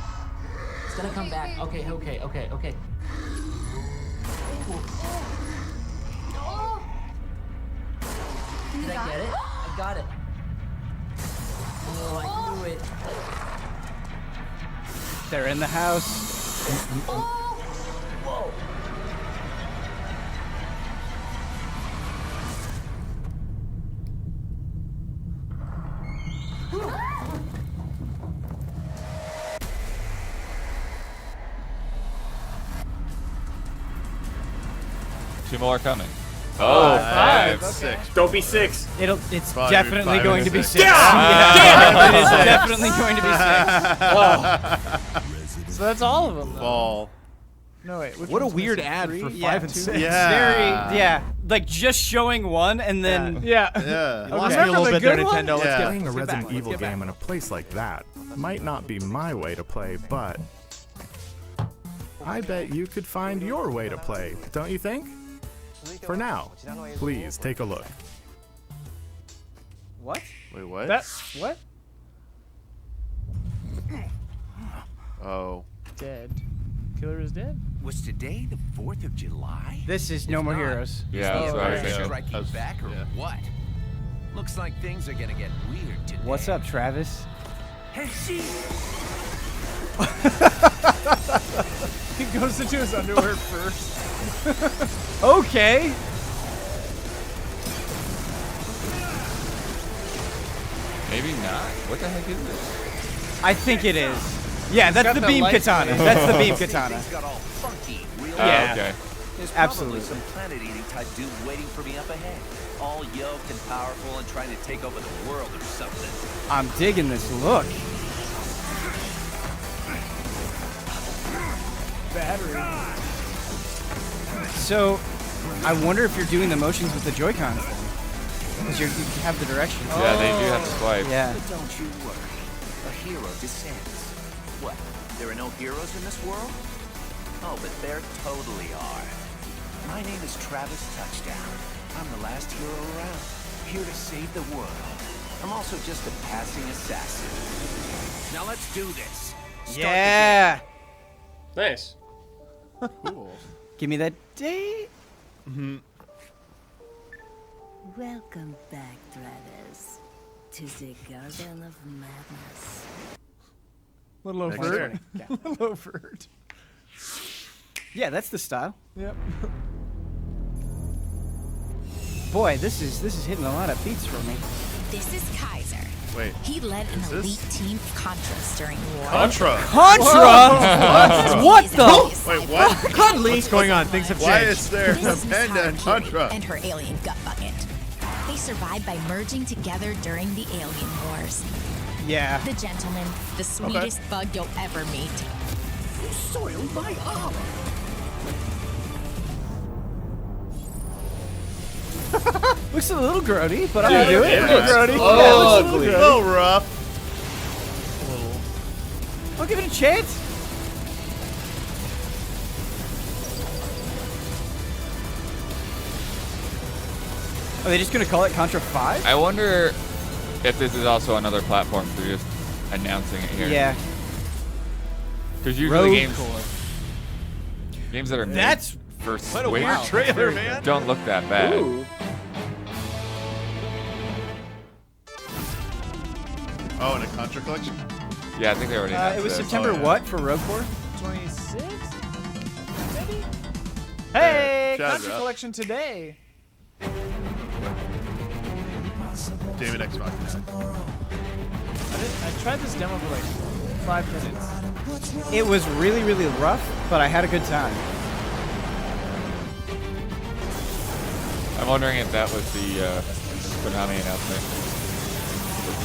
It's gonna come back. Okay. Did I get it? I got it. Oh, I knew it. They're in the house. Whoa. Two more coming. Oh, five. Okay. Six. Don't be 6. It's Probably definitely five going and to be six. six. Yeah! It is definitely going to be six. So that's all of them, though. Ball. No, wait. Which What a one's weird missing? ad Three? for Yeah, 5 and two. 6. Yeah. Yeah, like just showing one and then Yeah. Yeah. You lost Okay. me a little Remember bit the there, good one? Nintendo. Yeah. Playing a Let's get back. Resident Let's Evil get back. game in a place like that might not be my way to play, but I bet you could find your way to play, don't you think? For now, please take a look. what? Wait, what? What? Oh. Dead. Killer is dead. Was today the 4th of July? This is No More Heroes. Yeah, that's what I was okay. thinking. Striking That's- back or yeah. what? Looks like things are gonna get weird today. What's up, Travis? Hey, she. He goes into his underwear first. Okay. Maybe not. What the heck is this? I think it is. Yeah, that's got the the beam light katana. blade. That's the beam katana. Things got all funky real Yeah. Okay. There's Absolutely. probably some planet-eating type dude waiting for me up ahead. All yoked and powerful and trying to take over the world or something. I'm digging this look. Battery. So, I wonder if you're doing the motions with the Joy-Con. Because you have the directions. Yeah, they do have to swipe. Yeah. But don't you worry. A hero descends. What? There are no heroes in this world? Oh, but there totally are. My name is Travis Touchdown. I'm the last hero around, here to save the world. I'm also just a passing assassin. Now let's do this. Start Yeah. Nice. Cool. Give me that date. Welcome back, Travis, to the Garden of Madness. Little overt. Little overt. Yeah, that's the style. Yep. Boy, this is hitting a lot of beats for me. This is Kaiser. Wait. He led an elite team of Contras during war. Contra. Contra? What the? Wait, what? Cuddly. What's going on? Things have changed. Why is there This a is Miss panda in Haruki Contra? and her alien gut bucket. They survived by merging together during the alien wars. Yeah. The gentleman, the sweetest bug you'll ever meet. You soiled my armor. Looks a little grody, but I'm gonna do it. yeah. A little grody. Oh, Yeah, looks a a little grody. little rough. I'll give it a chance. Are they just gonna call it Contra 5? I wonder if this is also another platform. They're just announcing it here. Yeah. Because usually Road games that are made That's for what a Switch weird trailer, man. don't look that bad. Ooh. Oh, and a Contra collection? Yeah, I think they already announced it was this. September what for Road Corps? 26th? Maybe? Hey, shout Contra out. collection today. Daemon X Machina. I tried this demo for like 5 minutes. It was really, really rough, but I had a good time. I'm wondering if that was the Konami announcement.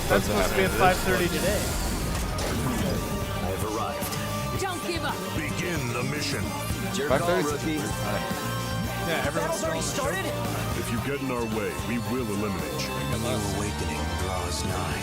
That's supposed to be at 5:30 today. I've arrived. Don't give up. Begin the mission. 5:30 is a weird time. Yeah, everyone's already started? If you get in our way, we will eliminate you. A new awakening draws nigh.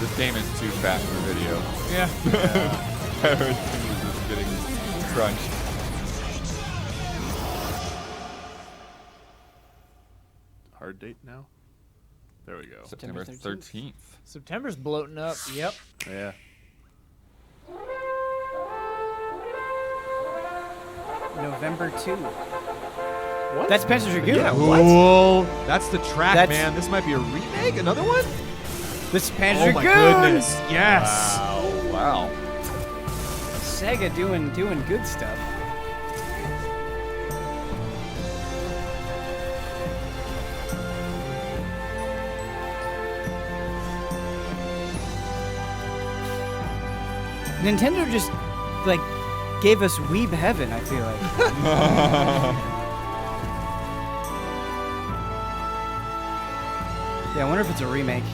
This game is too fast for video. Yeah. Everything is just getting crunched. Hard date now? There we go. September 13th. September's bloating up. Yep. Yeah. November 2. What? That's Panzer Dragoon. Yeah, what? That's the track, That's- man. This might be a remake? Another one? This is Panzer Oh Dragoon. my goodness. Yes. Wow. Sega doing good stuff. Nintendo just like gave us weeb heaven, I feel like. Yeah, I wonder if it's a remake.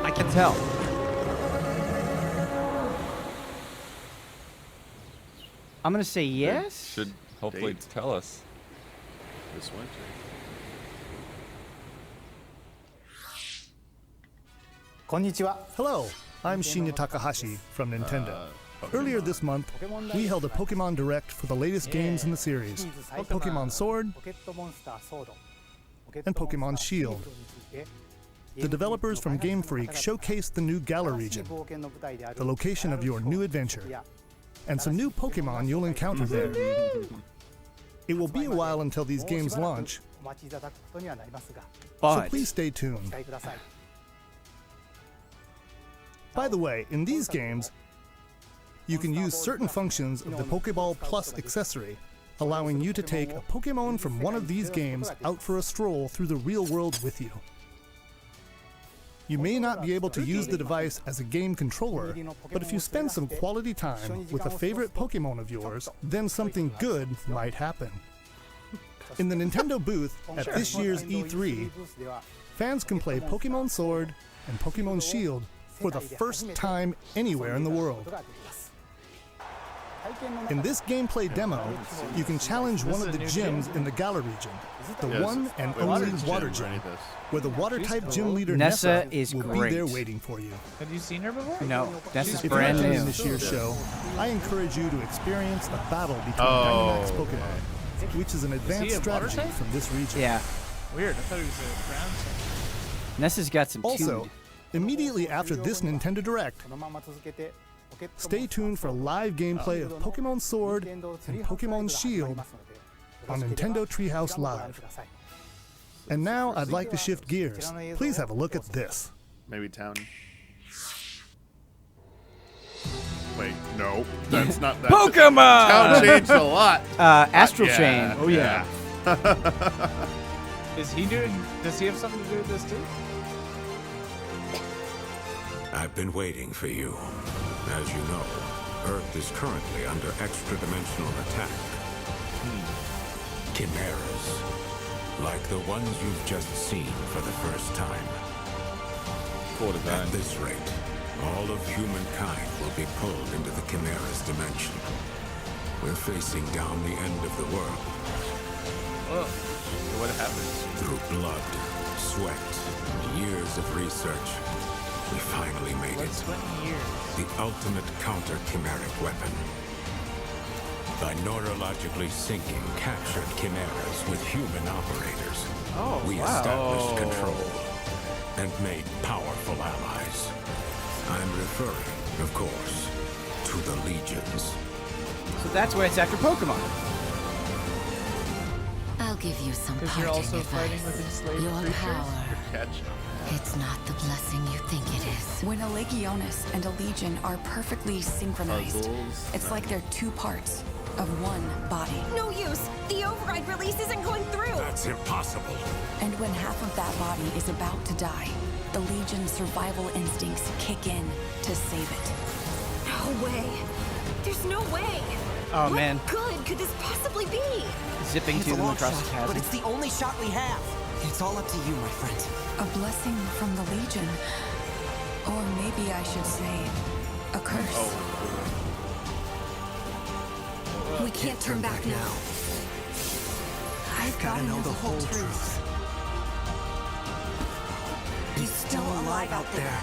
I can tell. I'm gonna say yes. Should hopefully Date. tell us. This winter. Hello, I'm Shinya Takahashi from Nintendo. Earlier this month, we held a Pokemon Direct for the latest games in the series, Pokemon Sword and Pokemon Shield. The developers from Game Freak showcased the new Galar region, the location of your new adventure, and some new Pokemon you'll encounter there. It will be a while until these games launch, so please stay tuned. By the way, in these games, you can use certain functions of the Pokeball Plus accessory, allowing you to take a Pokemon from one of these games out for a stroll through the real world with you. You may not be able to use the device as a game controller, but if you spend some quality time with a favorite Pokemon of yours, then something good might happen. In the Nintendo booth at this year's E3, fans can play Pokemon Sword and Pokemon Shield for the first time anywhere in the world. In this gameplay demo, you can challenge one of the gyms in the Galar region, the one and only Water Gym, where the Water-type gym leader Nessa will be there waiting for you. Have you seen her before? No, Nessa's If brand you're new. attending this year's show, I encourage you to experience the battle between Dynamax Pokemon, which is an advanced strategy water type? from this region. Yeah. Weird. I thought he was a ground type. Nessa's got some Also, tuned. immediately after this Nintendo Direct, stay tuned for live gameplay of Pokemon Sword and Pokemon Shield on Nintendo Treehouse Live. And now I'd like to shift gears. Please have a look at this. Maybe town. Wait, no, that's not that. Pokemon! Town changed a lot. Astral Yeah, Chain. Oh yeah. Is he doing? Does he have something to do with this too? I've been waiting for you. As you know, Earth is currently under extra-dimensional attack. Chimeras, like the ones you've just seen for the first time. At this rate, all of humankind will be pulled into the Chimera's dimension. We're facing down the end of the world. Whoa. What happened? Through blood, sweat, and years of research, we finally made it. The ultimate counter-chimeric weapon. By neurologically syncing captured chimeras with human operators, we established control and made powerful allies. I'm referring, of course, to the legions. So that's why it's after Pokemon. I'll give you some Because you're parting also fighting advice. with enslaved Your creatures? power. It's not the blessing you think it is. When a Legioness and a Legion are perfectly synchronized, it's like they're two parts of one body. No use! The override release isn't going through! That's impossible. And when half of that body is about to die, the Legion's survival instincts kick in to save it. No way! There's no way! Oh what man. good could this possibly be? Zipping It's to a them long across shot, the chasm. but it's the only shot we have. It's all up to you, my friend. A blessing from the Legion. Or maybe I should say, a curse. We can't turn back now. I've gotta know the whole truth. He's still alive out there.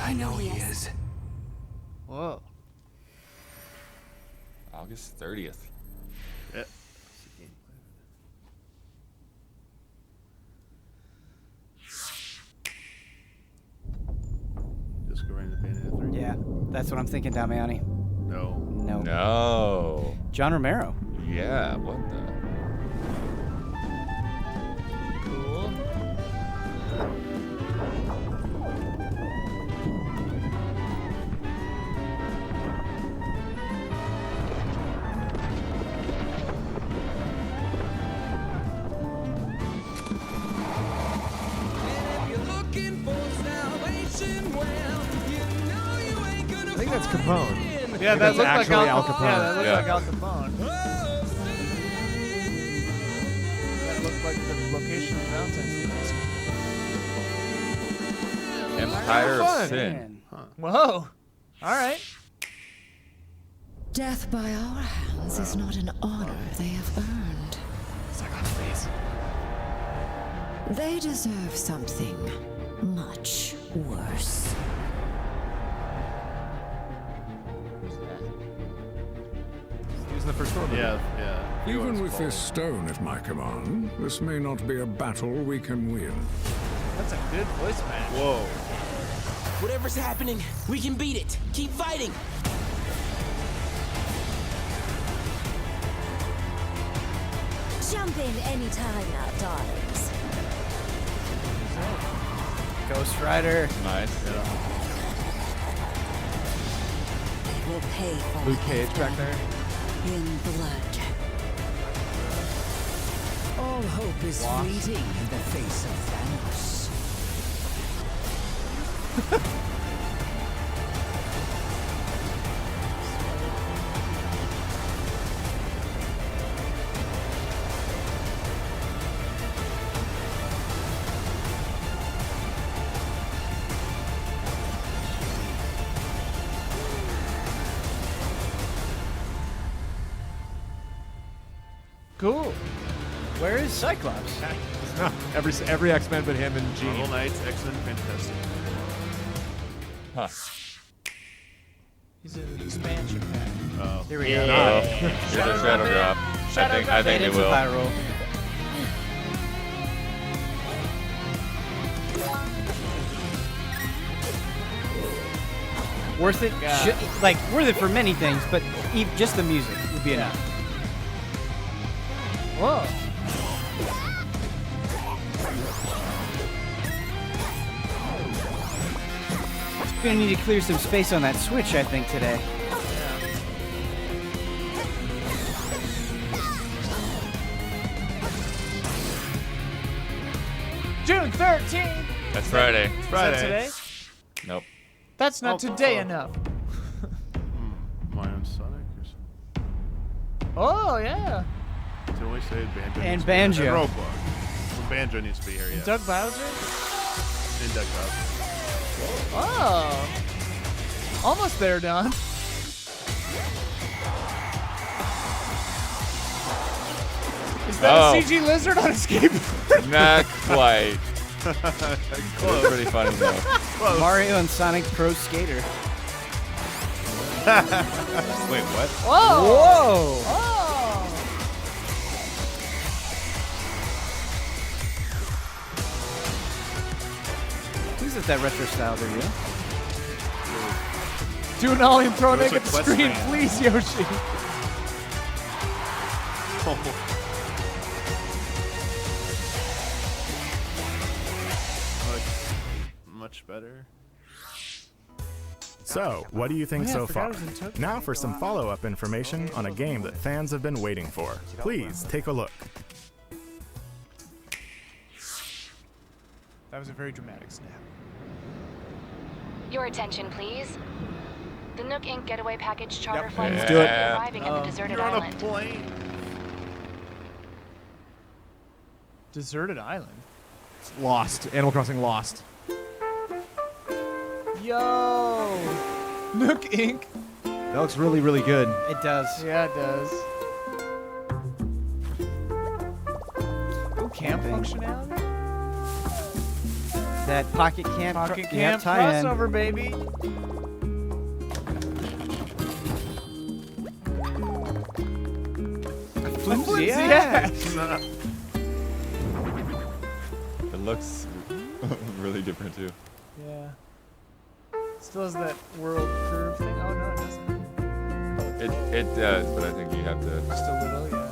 I know he is. Whoa. August 30th. Yep. Just go right into Bayonetta 3. Yeah, that's what I'm thinking, Damiani. No. No. No. John Romero. Yeah, what the? Cool. I think that's Capone. Yeah, that That's looked like actually Al Al Capone. Capone. Yeah, that looked Yeah. like Al Capone. That looked like the location of Valentine's Day. Empire of Fun. Sin. Whoa. All right. Death by our hands is not an honor they have earned. They deserve something much worse. Using the first one. Yeah, yeah. Even with this stone at my command, this may not be a battle we can win. That's a good voice match. Whoa. Whatever's happening, we can beat it. Keep fighting. Jump in anytime now, darlings. Ghost Rider. Nice. We'll pay for Luke what Cage they've back done there. in blood. All hope is fleeting in the face of Thanos. Cool. Where is Cyclops? every X-Men but him and Jean. Marvel Knights, X-Men, Fantastic. Huh. He's an expansion pack. Oh. Here we go. Here's a shadow drop. I think they will. Roll. Worth it? Like, worth it for many things, but just the music would be enough. Whoa. Gonna need to clear some space on that Switch, I think, today. June 13th. That's Friday. Is that today? Nope. That's not today enough. My own Sonic or something. Oh, yeah. Can we say Banjo? And Banjo. And Roblox. Well, Banjo needs to be here, yeah. Doug Bowser? And Doug Bowser. Oh. Almost there, Don. Is that a CG lizard on a skateboard? Not quite. Close. It's pretty funny though. Close. Mario and Sonic Pro Skater. Wait, what? Whoa! Whoa! Oh! Who's at that retro style there, you? Do an ollie and throw Looks Nick at like the Quest screen, Man. please, Yoshi. Much better. So, what do you think Oh, yeah, I so forgot far? it was in Tokyo. Now for some follow-up information on a game that fans have been waiting for. Please take a look. That was a very dramatic snap. Your attention, please. The Nook Inc. Getaway Package charter Yep. flight Let's is do it. arriving at the deserted You're on a island. plane. Deserted island. Lost. Animal Crossing Lost. Yo! Nook Inc. That looks really, really good. It does. Yeah, it does. Ooh, camp functionality? That Pocket Camp. Pocket yeah, camp tie-in. crossover, baby. Flimsy Yeah. It looks really different too. Yeah. Still has that world curve thing. Oh no, it doesn't. It does, but I think you have to. Just a little, yeah.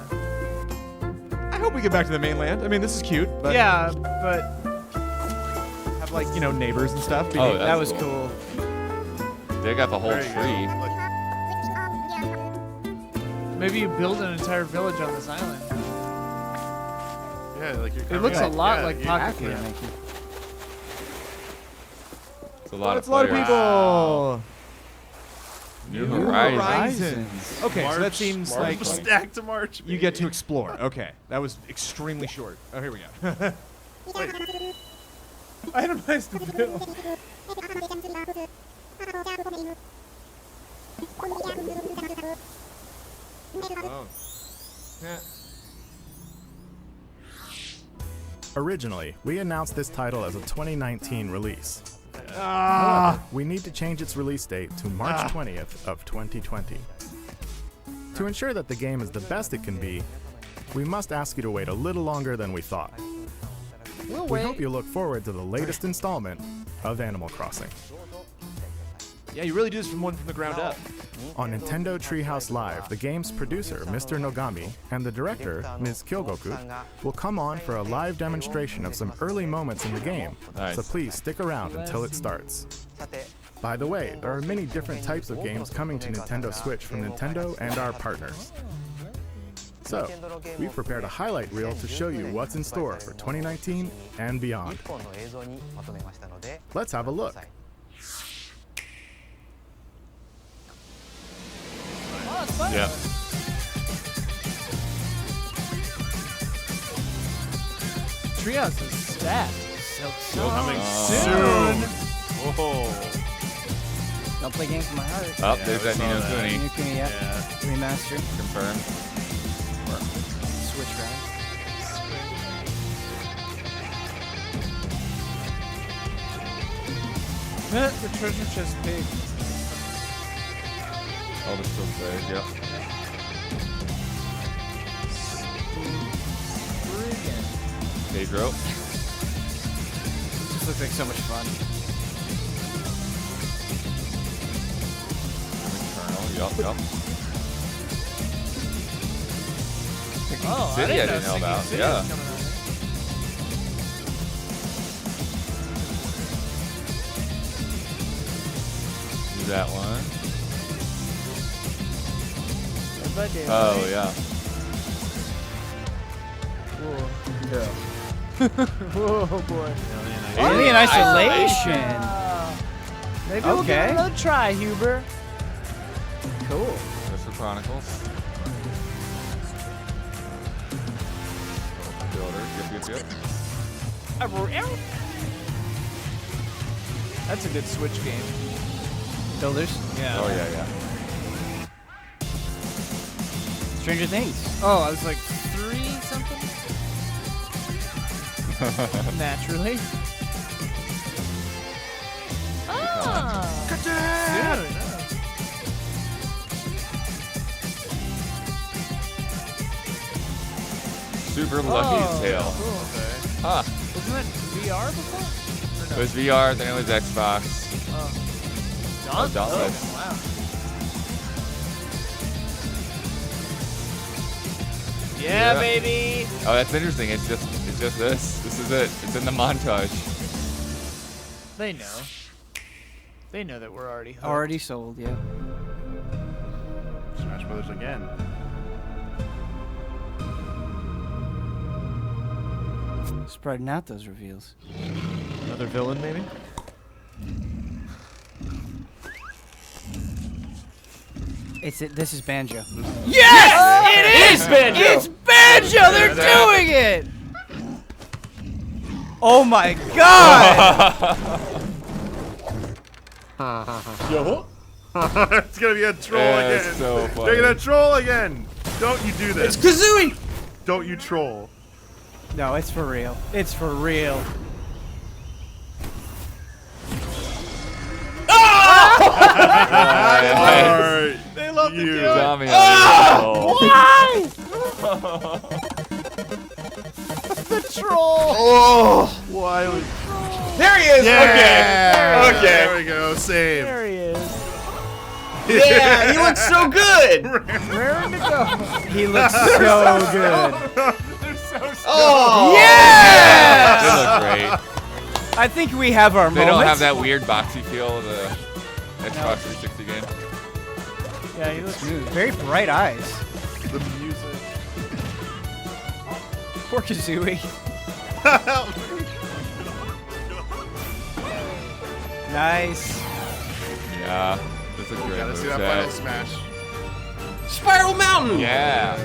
I hope we get back to the mainland. I mean, this is cute, but Yeah, but have like, you know, neighbors and stuff. Oh, That was cool. They got the whole There you go. tree. Like, maybe you build an entire village on this island. yeah, like you're It looks a covering- lot yeah, like you- Pocket Yeah. Camp. It's a lot It's of a lot of players. people. New New Horizons. Horizons. Okay, so that March- seems March like stacked to March. you get to explore. Okay, that was extremely short. Oh, here we go. Itemized the bill. Oh. Yeah. Originally, we announced this title as a 2019 release. Ah. However, we need to change its release date to March 20th of 2020. To ensure that the game is the best it can be, we must ask you to wait a little longer than we thought. We'll We wait. hope you look forward to the latest installment of Animal Crossing. Yeah, you really do this from the ground up. On Nintendo Treehouse Live, the game's producer, Mr. Nogami, and the director, Ms. Kyogoku, will come on for a live demonstration of some early moments in the game, Nice. so please stick around until it starts. By the way, there are many different types of games coming to Nintendo Switch from Nintendo and our partners. So, we've prepared a highlight reel to show you what's in store for 2019 and beyond. Let's have a look. fun. Yeah. Treehouse is stat. So coming soon. Oh. Don't play games with my heart. Oh, there's that Nino Kuni. Nino Kuni, yeah. Remaster. Confirmed. Switch round. The treasure chest pig. All the still says, yep. Pedro. This looks like so much fun. Yup. Oh, City I didn't know Sinking about. City Yeah. was coming out. Do that one. Oh, yeah. Whoa, boy. Alien Isolation. Maybe we'll give it Okay. another try, Huber. Cool. Crystal Chronicles. Builder. Yep. That's a good Switch game. Builders. Yeah. Oh, yeah. Stranger Things. Oh, I was like 3 something? Naturally. Soon. Super Lucky Tail. Cool. Huh. Wasn't it VR before? It was VR, then it was Xbox. Dauntless. Dauntless. Wow. Yeah, baby. Oh, that's interesting. It's just this. This is it. It's in the montage. They know. They know that we're already hooked. Already sold, yeah. Smash Brothers again. Spreading out those reveals. Another villain, maybe? This is Banjo. Yes! It is Banjo! It's Banjo! They're doing it! Oh my god! It's gonna be a troll That's again. so funny. They're gonna troll again. Don't you do this. It's Kazooie! Don't you troll. No, it's for real. It's for real. Alright. They love to do it. Tommy, Why? The troll. Oh, why would... There he is. Yeah. Okay. There we go. Save. There he is. Yeah, he looks so good. Raring to go. He looks so good. They're so Oh. Yes! They look great. I think we have our They moment. don't have that weird boxy feel of the Xbox 360 game. Yeah, he looks Smooth. Very bright eyes. The music. Poor Kazooie. Nice. Yeah. That's a great Gotta see that moveset. final smash. Spiral Mountain. Yeah.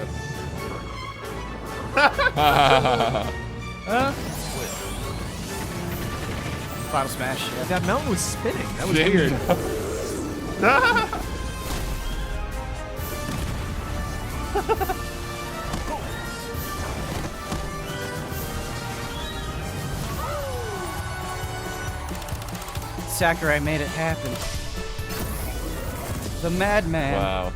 Final smash. Yeah. That mountain was spinning. That was Yeah. weird. Sakurai made it happen. The madman. Wow.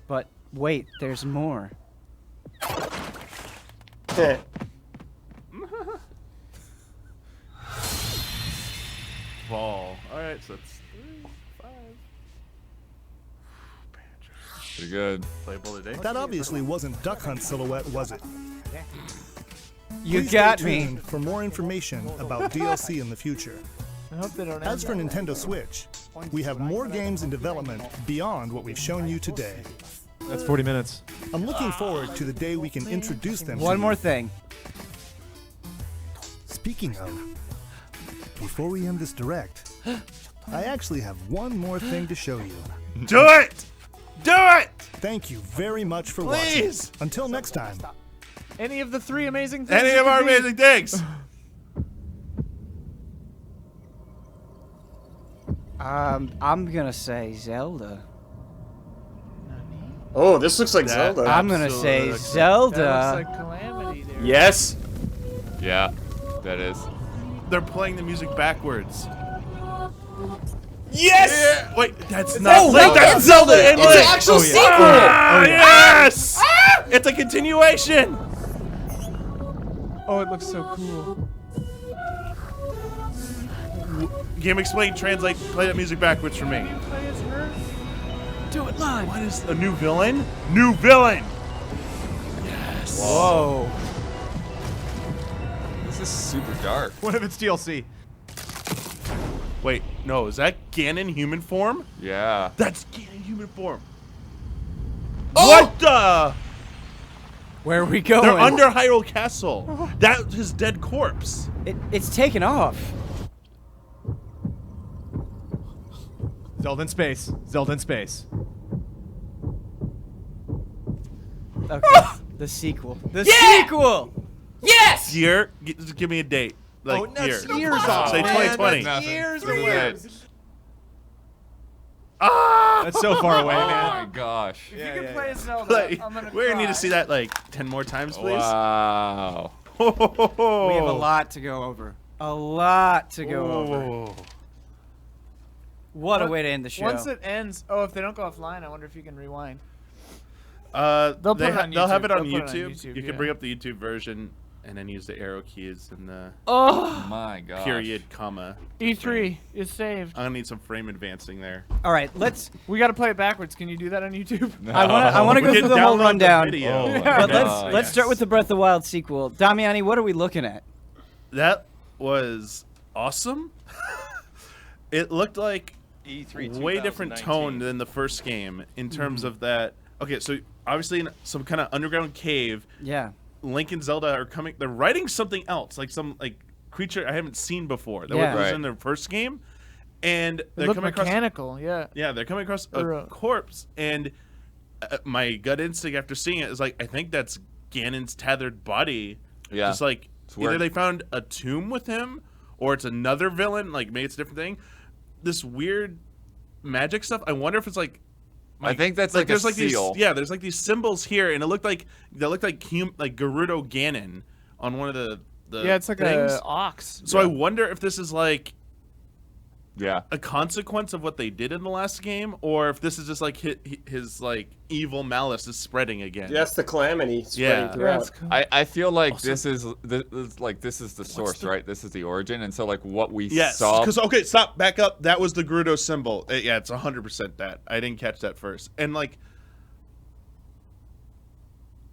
But wait, there's more. Ball. Alright, so that's 3, 5. Pretty good. Playable today. That obviously wasn't Duck Hunt Silhouette, was it? You Please got stay me. tuned for more information about DLC in the future. I hope they don't As for end Nintendo Switch, we have more games in development beyond what we've shown you today. That's 40 minutes. I'm looking forward to the day we can introduce them to One you. more thing. Speaking of, before we end this direct, I actually have one more thing to show you. Do it! Do it! Thank you very much for Please! watching. Until next time. Any of the 3 amazing things? Any of our amazing things! I'm gonna say Zelda. Oh, this looks like Zelda. I'm gonna say Zelda. That looks like Calamity there. Yes. Yeah, that is. They're playing the music backwards. Yes! Yeah. Wait, that's not Oh, wait, that's Zelda and It's Link. an actual sequel! Yes! It's a continuation! Oh, it looks so cool. Game Explain, translate, play that music backwards for me. Do it live. What is a new villain? New villain! Yes. Whoa. This is super dark. What if it's DLC? Wait, no, is that Ganon human form? Yeah. That's Ganon human form. Oh! What the? Where are we going? They're under Hyrule Castle. That's his dead corpse. It's taken off. Zelda in space. Zelda in space. Okay. The sequel. The sequel. Yes! Year? Just give me a date. Like Oh, that's year. years off, Say man. 2020. That's years This is away. it. Ah! That's so far away, Oh man. my gosh. If you can play Zelda, Like, I'm gonna we're gonna need cry. to see that like 10 more times, please. Wow. We have a lot to go over. A lot to go over. What a way to end the show. Once it ends, if they don't go offline, I wonder if you can rewind. They'll put it on they'll have YouTube. it on They'll put it on YouTube. YouTube, You can yeah. bring up the YouTube version and then use the arrow keys and the Oh my gosh. period, comma. E3 is saved. I'm gonna need some frame advancing there. All right, let's. We got to play it backwards. Can you do that on YouTube? I want to We go can through the whole download the rundown. video. Oh my But gosh. let's start with the Breath of the Wild sequel. Damiani, what are we looking at? That was awesome. It looked like E3 way different 2019. tone than the first game in terms of that. Okay, so obviously in some kind of underground cave, Yeah. Link and Zelda are coming. They're writing something else, like some like creature I haven't seen before. That Yeah. was Right. in their first game, and It they're looked coming across. mechanical, yeah. Yeah, they're coming across Or, a corpse, and my gut instinct after seeing it is like, I think that's Ganon's tethered body. Yeah. Just like It's either weird. they found a tomb with him, or it's another villain. Like maybe it's a different thing. This weird magic stuff. I wonder if it's like. I think that's like a there's like seal. these. Yeah, there's like these symbols here, and it looked like like Gerudo Ganon on one of the Yeah, it's like things. a ox. So I wonder if this is like Yeah. a consequence of what they did in the last game, or if this is just like his like evil malice is spreading again. That's the calamity spreading Yeah. throughout. I feel like this is the source, right? This is the origin, and so like what we Yes, saw. because okay, stop, back up. That was the Gerudo symbol. Yeah, it's 100% that. I didn't catch that first, and like,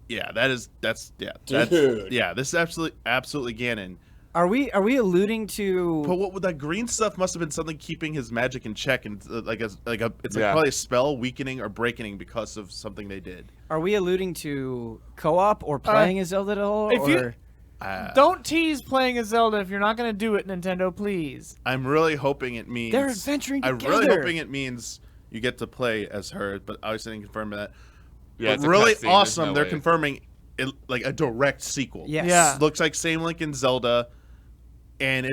yeah, that's Dude. yeah, this is absolutely Ganon. Are we alluding to? But what with that green stuff must have been something keeping his magic in check, and it's like Yeah. probably a spell weakening or breaking because of something they did. Are we alluding to co-op or playing as Zelda at all? if you- or Don't tease playing a Zelda if you're not going to do it, Nintendo, please. I'm really hoping it means They're adventuring I'm really together. hoping it means you get to play as her, but obviously didn't confirm that. Yeah, But it's a really cutscene, there's awesome. no They're way. confirming it like a direct sequel. Yes. Yeah. Looks like same Link and Zelda, and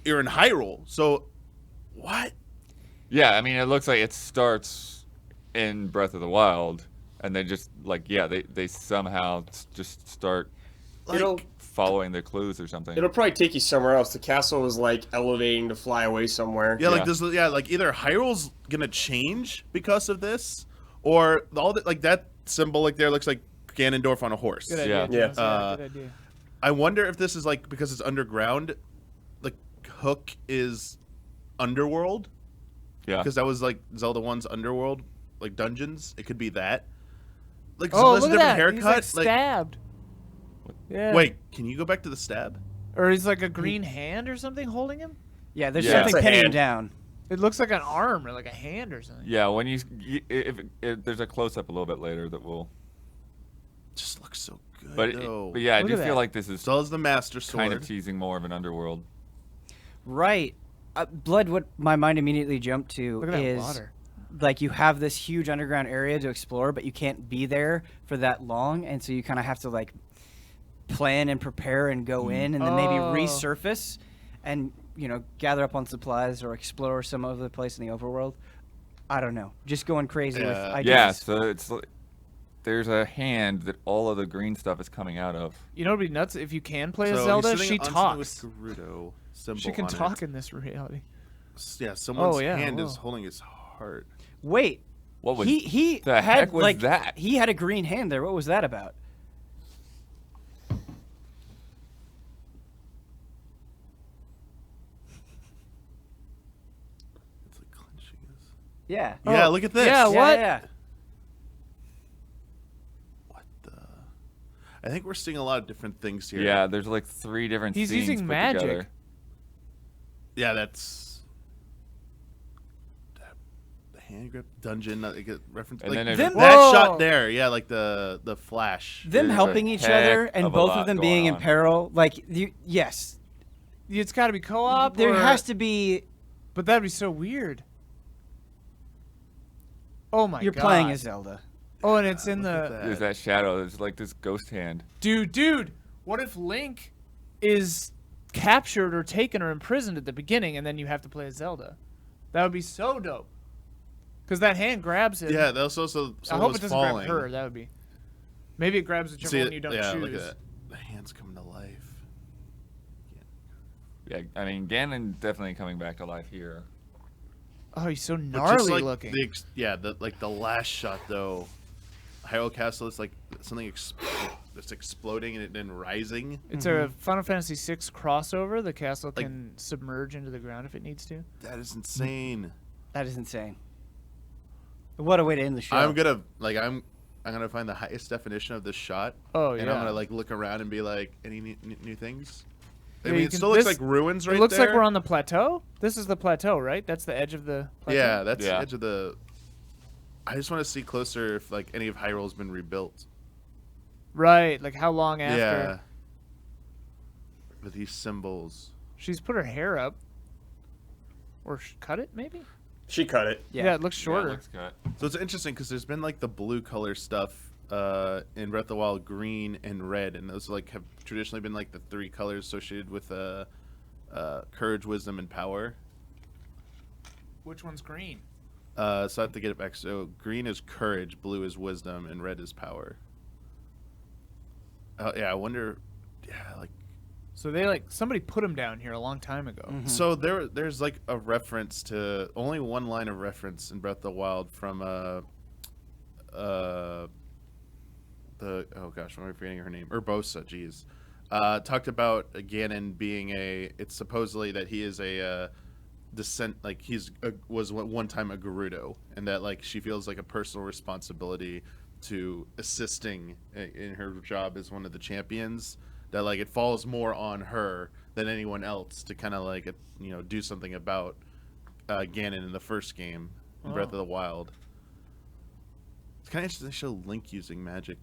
you're in Hyrule. So what? Yeah, I mean, it looks like it starts in Breath of the Wild, and they just like they somehow just start It'll following the clues or something. it'll probably take you somewhere else. The castle is like elevating to fly away somewhere. Yeah, like Yeah. this. Yeah, like either Hyrule's gonna change because of this, or all that like that symbol like there looks like Ganondorf on a horse. Good Yeah. idea. Yeah. James. Good idea. I wonder if this is like because it's underground, the hook is underworld. Yeah. Because that was like Zelda 1's underworld, like dungeons. It could be that. Like Oh, Zelda's look a at different that. He's like haircut. stabbed. Yeah. Wait, can you go back to the stab? Or he's like a green hand or something holding him? yeah, there's Yeah. something It's a pinning him hand. down. It looks like an arm or like a hand or something. Yeah, when if there's a close up a little bit later that will. Just looks so good. But though. but yeah, I Look do at feel that. like this is Zelda's the master sword. kind of teasing more of an underworld. Right. Blood, what my mind immediately jumped to Look at that is water. like you have this huge underground area to explore, but you can't be there for that long, and so you kind of have to like plan and prepare and go in, and then maybe resurface and gather up on supplies or explore some other place in the overworld. I don't know, just going crazy with ideas. Yeah, so it's like there's a hand that all of the green stuff is coming out of. You know, it'd be nuts if you can play as So Zelda. he's She sitting on something talks. with Gerudo symbol She can on talk it. in this reality. Yeah, someone's hand whoa. is holding his heart. Wait, What was he the had heck was like that? he had a green hand there. What was that about? It's like clenching his. Yeah. Yeah, look at this. Yeah, what? Yeah. I think we're seeing a lot of different things here. Yeah, there's like 3 different He's scenes using put magic. together. Yeah, that's the hand grip dungeon. Reference And like, then that Whoa. shot there. Yeah, like the flash. Them There's helping a each heck other and of a both lot of them going being in on. peril. Like, yes, It's got to be co-op. there or- has to be. But that'd be so weird. Oh my god. You're playing as Zelda. Oh, and it's in Look at the that. There's that shadow. There's like this ghost hand. dude. What if Link is captured or taken or imprisoned at the beginning, and then you have to play as Zelda? That would be so dope. Because that hand grabs him. Yeah, that's also. I hope was it doesn't falling. grab her. That would be. Maybe it grabs whichever See, one you don't yeah, choose. look at that. The hand's coming to life. Yeah, I mean Ganon definitely coming back to life here. Oh, he's so But gnarly just, like, looking. the last shot though, Hyrule Castle is like something that's exploding and then rising. It's a Final Fantasy VI crossover. The castle can submerge into the ground if it needs to. That is insane. That is insane. What a way to end the show. I'm gonna find the highest definition of this shot. Oh, and yeah. I'm gonna like look around and be like, any new things? I Yeah, mean, you it can- still looks this- like ruins right there. It looks like we're on the plateau. This is the plateau, right? That's the edge of the plateau. Yeah, that's the edge of the. I just want to see closer if like any of Hyrule's been rebuilt. Right, like how long after? Yeah. With these symbols. She's put her hair up. Or cut it, maybe? She cut it. Yeah, it looks shorter. Yeah, it looks good. So it's interesting because there's been like the blue color stuff in Breath of the Wild, green and red, and those like have traditionally been like the 3 colors associated with courage, wisdom, and power. Which one's green? So I have to get it back. So green is courage, blue is wisdom, and red is power. Yeah, I wonder. Yeah, like. So they somebody put him down here a long time ago. So there's like a reference to only one line of reference in Breath of the Wild from the oh gosh, I'm forgetting her name, Urbosa. Jeez, talked about Ganon being it's supposedly that he is a descent, like was one time a Gerudo, and that like she feels like a personal responsibility to assisting in her job as one of the champions. That like it falls more on her than anyone else to kind of like do something about Ganon in the first game, in Breath of the Wild. It's kind of interesting to show Link using magic.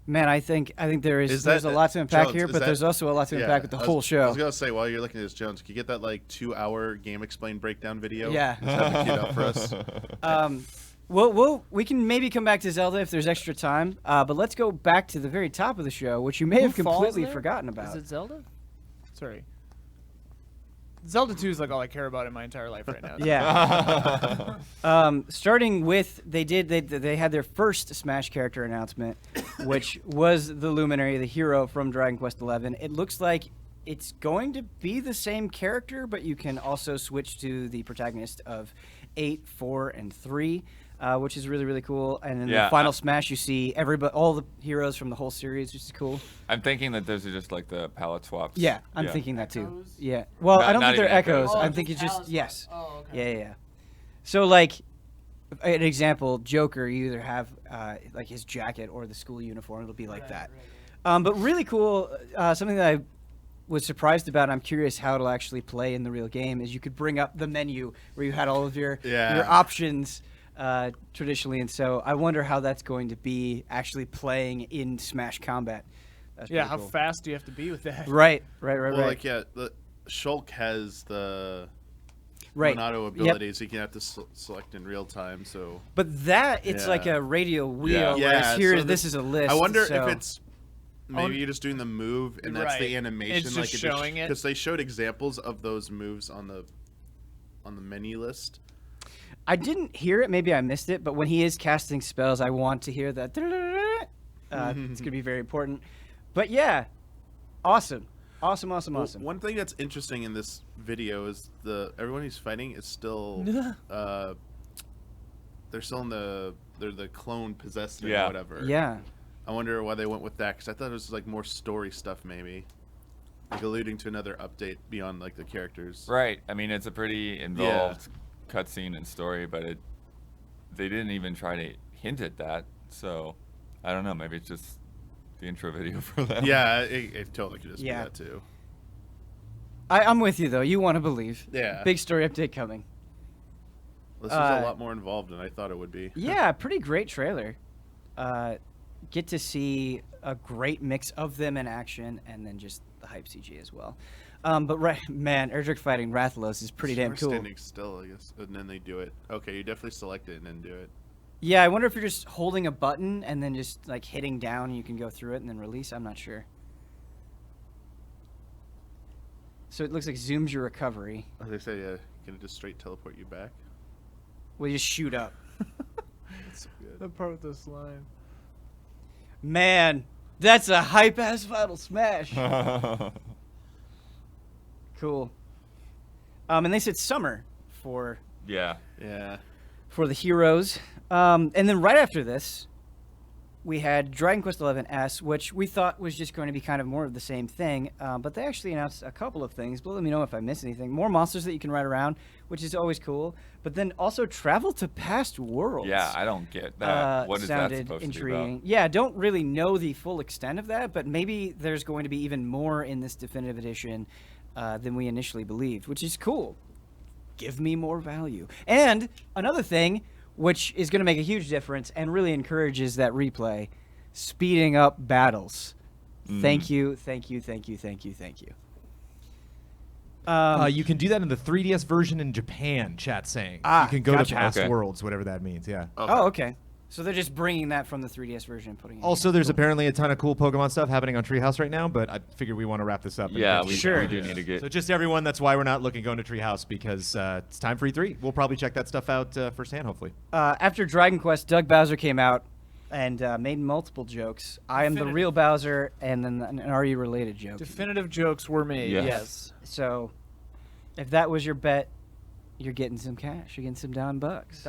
Man, I think there's a lot to unpack here, but there's also a lot to unpack with the whole show. I was gonna say, while you're looking at this, Jones, can you get that like 2-hour Game Explain breakdown video? Yeah. Just have it queued up for us. We can maybe come back to Zelda if there's extra time, but let's go back to the very top of the show, which you may have Who falls completely there? forgotten about. Is it Zelda? Sorry. Zelda 2 is like all I care about in my entire life right now. Yeah. Starting with they had their first Smash character announcement, which was the Luminary, the hero from Dragon Quest XI. It looks like it's going to be the same character, but you can also switch to the protagonist of 8, 4, and 3. Which is really, really cool. And in the final Smash, you see all the heroes from the whole series, which is cool. I'm thinking that those are just like the palette swaps. Yeah, I'm thinking that too. Yeah. Well, I don't think they're echoes. I think it's just yes. Oh, okay. Yeah. So like, an example, Joker, you either have like his jacket or the school uniform. It'll be like that. Right. But really cool. Something that I was surprised about, and I'm curious how it'll actually play in the real game, is you could bring up the menu where you had all of your options. Traditionally, and so I wonder how that's going to be actually playing in Smash Combat. That's Yeah, pretty how cool. fast do you have to be with that? Right. Well, like the Shulk has the auto abilities. He can have to select in real time. So, but it's like a radio wheel. Whereas here, this is a list. I wonder so. if it's maybe you're just doing the move and that's the animation. It's just showing it because they showed examples of those moves on the menu list. I didn't hear it. Maybe I missed it. But when he is casting spells, I want to hear that. It's going to be very important. But yeah, awesome. Awesome. One thing that's interesting in this video is everyone he's fighting is still they're still in they're the clone possessed or whatever. Yeah. I wonder why they went with that, because I thought it was like more story stuff, maybe, like alluding to another update beyond like the characters. Right. I mean, it's a pretty involved cutscene and story, but they didn't even try to hint at that. So I don't know. Maybe it's just the intro video for them. Yeah, it totally could just be that too. I'm with you though. You want to believe. Yeah. Big story update coming. This is a lot more involved than I thought it would be. Yeah, pretty great trailer. Get to see a great mix of them in action, and then just the hype CG as well. But Erdrick fighting Rathalos is pretty damn cool. Standing still, I guess, and then they do it. Okay, you definitely select it and then do it. Yeah, I wonder if you're just holding a button and then just like hitting down, and you can go through it and then release. I'm not sure. So it looks like zooms your recovery. As they say, can it just straight teleport you back? Well, you just shoot up. That's so good. The part with the slime. Man, that's a hype-ass Final Smash. Cool. And they said summer for... Yeah. For the heroes. And then right after this, we had Dragon Quest XI S, which we thought was just going to be kind of more of the same thing. But they actually announced a couple of things. But let me know if I missed anything. More monsters that you can ride around, which is always cool. But then also travel to past worlds. Yeah, I don't get that. What is that supposed intriguing. to be about? Yeah, I don't really know the full extent of that, but maybe there's going to be even more in this definitive edition than we initially believed, which is cool. Give me more value. And another thing, which is going to make a huge difference and really encourages that replay, speeding up battles. Thank you. You can do that in the 3DS version in Japan, chat's saying. You can go to past worlds, whatever that means, yeah. Okay. So they're just bringing that from the 3DS version and putting it Also, there's apparently a ton of cool Pokemon stuff happening on Treehouse right now, but I figured we want to wrap this up. Yeah, we do need to get... So just everyone, that's why we're not going to Treehouse, because it's time for E3. We'll probably check that stuff out firsthand, hopefully. After Dragon Quest, Doug Bowser came out and made multiple jokes. I am the real Bowser, and then an Are You Related joke. Definitive jokes were made. Yes. So if that was your bet, you're getting some cash. You're getting some Don Bucks.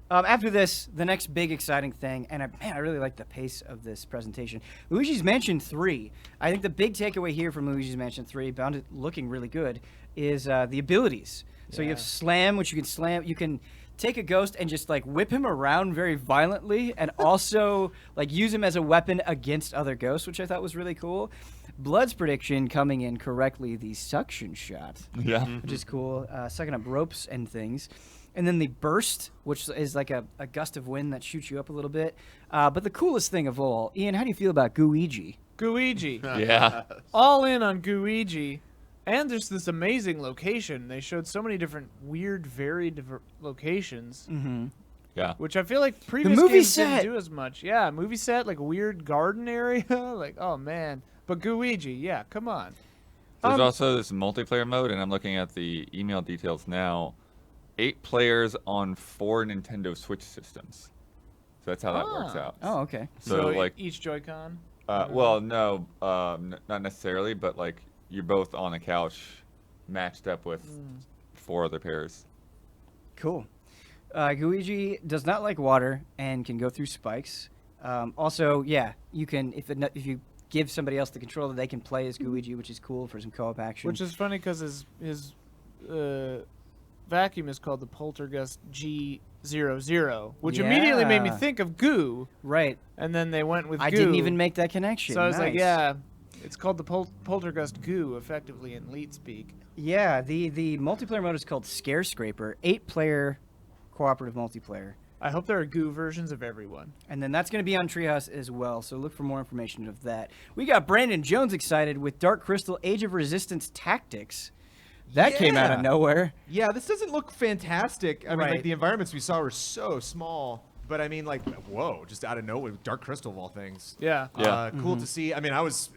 After this, the next big exciting thing, and I really like the pace of this presentation. Luigi's Mansion 3. I think the big takeaway here from Luigi's Mansion 3, bound it looking really good, is the abilities. So you have Slam, which you can slam. You can take a ghost and just like whip him around very violently, and also like use him as a weapon against other ghosts, which I thought was really cool. Blood's prediction coming in correctly, the suction shot. Which is cool. Sucking up ropes and things. And then the burst, which is like a gust of wind that shoots you up a little bit. But the coolest thing of all, Ian, how do you feel about Gooigi? Yeah. All in on Gooigi. And there's this amazing location. They showed so many different weird, varied locations. Yeah. Which I feel like previous movie games set. didn't do as much. Yeah, movie set, like a weird garden area. Like, oh man. But Gooigi, yeah, come on. There's also this multiplayer mode, and I'm looking at the email details now. 8 players on 4 Nintendo Switch systems. So that's how that works out. Oh, okay. So like each Joy-Con? Well, no, not necessarily, but like you're both on a couch matched up with 4 other pairs. Cool. Gooigi does not like water and can go through spikes. Also, yeah, you can if you give somebody else the controller, they can play as Gooigi, which is cool for some co-op action. Which is funny because his vacuum is called the Poltergust G00, which immediately made me think of Goo. Right. And then they went with Goo. I didn't even make that connection. So I was like, yeah, it's called the Poltergust Goo, effectively, in leet speak. Yeah, the multiplayer mode is called Scare Scraper, 8-player cooperative multiplayer. I hope there are goo versions of everyone. And then that's going to be on Treehouse as well, so look for more information of that. We got Brandon Jones excited with Dark Crystal Age of Resistance Tactics. That came out of nowhere. Yeah, this doesn't look fantastic. I mean, Right. like, the environments we saw were so small. But, I mean, like, whoa, just out of nowhere, Dark Crystal of all things. Yeah. Cool to see. I mean, I was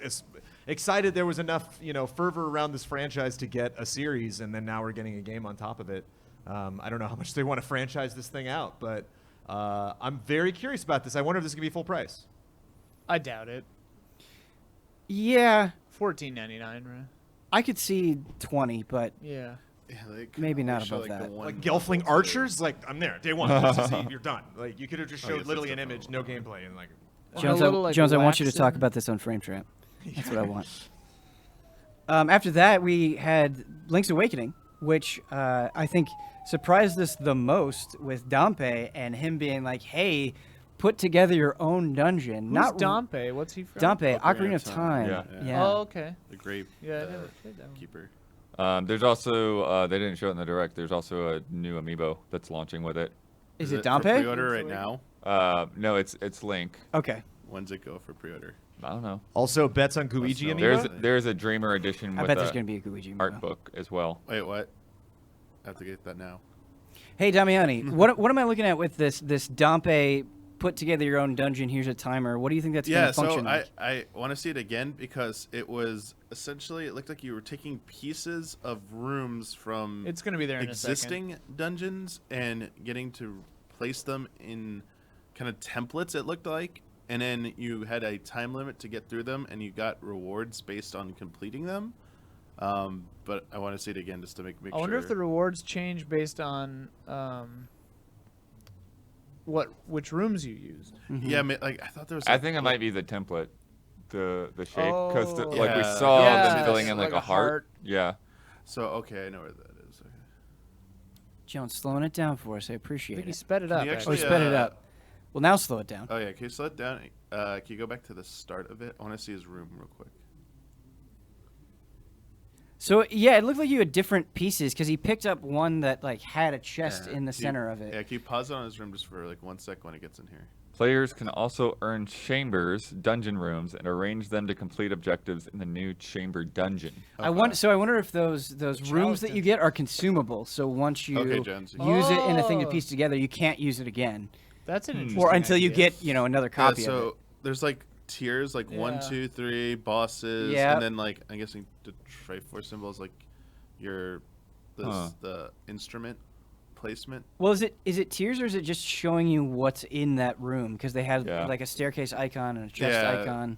excited there was enough, fervor around this franchise to get a series, and then now we're getting a game on top of it. I don't know how much they want to franchise this thing out, but I'm very curious about this. I wonder if this is going to be full price. I doubt it. Yeah. $14.99, right? I could see 20, but Yeah. maybe not above that. Like Gelfling Archers, like, I'm there. Day one, you're done. Like, you could have just showed literally an image, no gameplay, and like. Jones, I want you to talk about this on Frame Trap. That's what I want. After that, we had Link's Awakening, which I think surprised us the most with Dompe and him being like, hey, put together your own dungeon. Who's Not Dompe? What's he from? Dompe, Ocarina of Time. Yeah. Oh, okay. The Grape Yeah, I never played that one. Keeper. There's also they didn't show it in the direct. There's also a new amiibo that's launching with it. Is it for Dompe? pre-order right now? No, it's Link. Okay. When's it go for pre-order? I don't know. Also, bets on Luigi amiibo? There's a Dreamer edition I with bet there's gonna be a Luigi art amiibo. book as well. Wait, what? I have to get that now. Hey, Damiani, what am I looking at with this Dompe? Put together your own dungeon. Here's a timer. What do you think that's going to function like? I want to see it again because it was essentially, it looked like you were taking pieces of rooms from It's gonna be there in a existing dungeons and getting to place them in kind of templates, it looked like. And then you had a time limit to get through them, and you got rewards based on completing them. But I want to see it again just to make I wonder if the rewards change based on which rooms you used. Yeah, like I thought there was. I think it might be the template, the shape, because Oh. like we Yeah. saw Yeah, them filling in like a heart. Yeah. So okay, I know where that is. Okay. Jones, slowing it down for us. I appreciate I think it. he sped it Can up. you Oh, actually, he sped it up. Well, now slow it down. Oh yeah, can you slow it down? Can you go back to the start of it? I want to see his room real quick. So yeah, it looked like you had different pieces because he picked up one that like had a chest in the center of it. Yeah, can you pause it on his room just for like 1 sec when it gets in here? Players can also earn chambers, dungeon rooms, and arrange them to complete objectives in the new chamber dungeon. I wonder if those rooms that you get are consumable. So once you Okay, Jones. use it in a thing to Oh. piece together, you can't use it again. That's an interesting Or until you idea. get another copy so of it. there's like tiers, like 1, Yeah. 2, 3 bosses, Yep. and then like I'm guessing the Triforce symbols like your the instrument placement. Well, is it tiers or is it just showing you what's in that room? Because they had Yeah. like a staircase icon and a chest icon.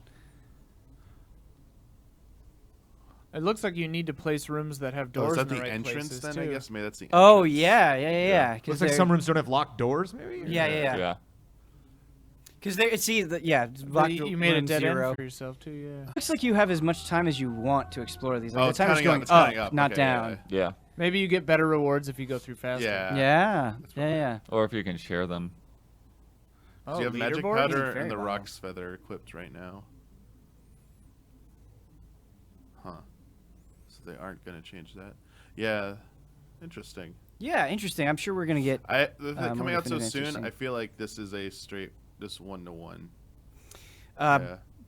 It looks like you need to place rooms that have Oh, doors is that in the the right entrance places, then? too. I guess maybe that's the entrance. Oh yeah. Looks like some rooms don't have locked doors, maybe? Yeah. Because But you made a dead end for yourself too. Yeah. Looks like you have as much time as you want to explore these. Like Oh, the it's timer's counting going up, it's counting up, up. not Okay, down. Yeah. Maybe you get better rewards if you go through faster. Yeah. Or if you can share them. So you have magic leaderboard? powder Very and the well. rock's feather equipped right now. Huh. So they aren't going to change that. Yeah. Interesting. Yeah, interesting. I'm sure we're gonna get. Coming out so Definitive soon, interesting. I feel like this is a straight, just 1-to-1.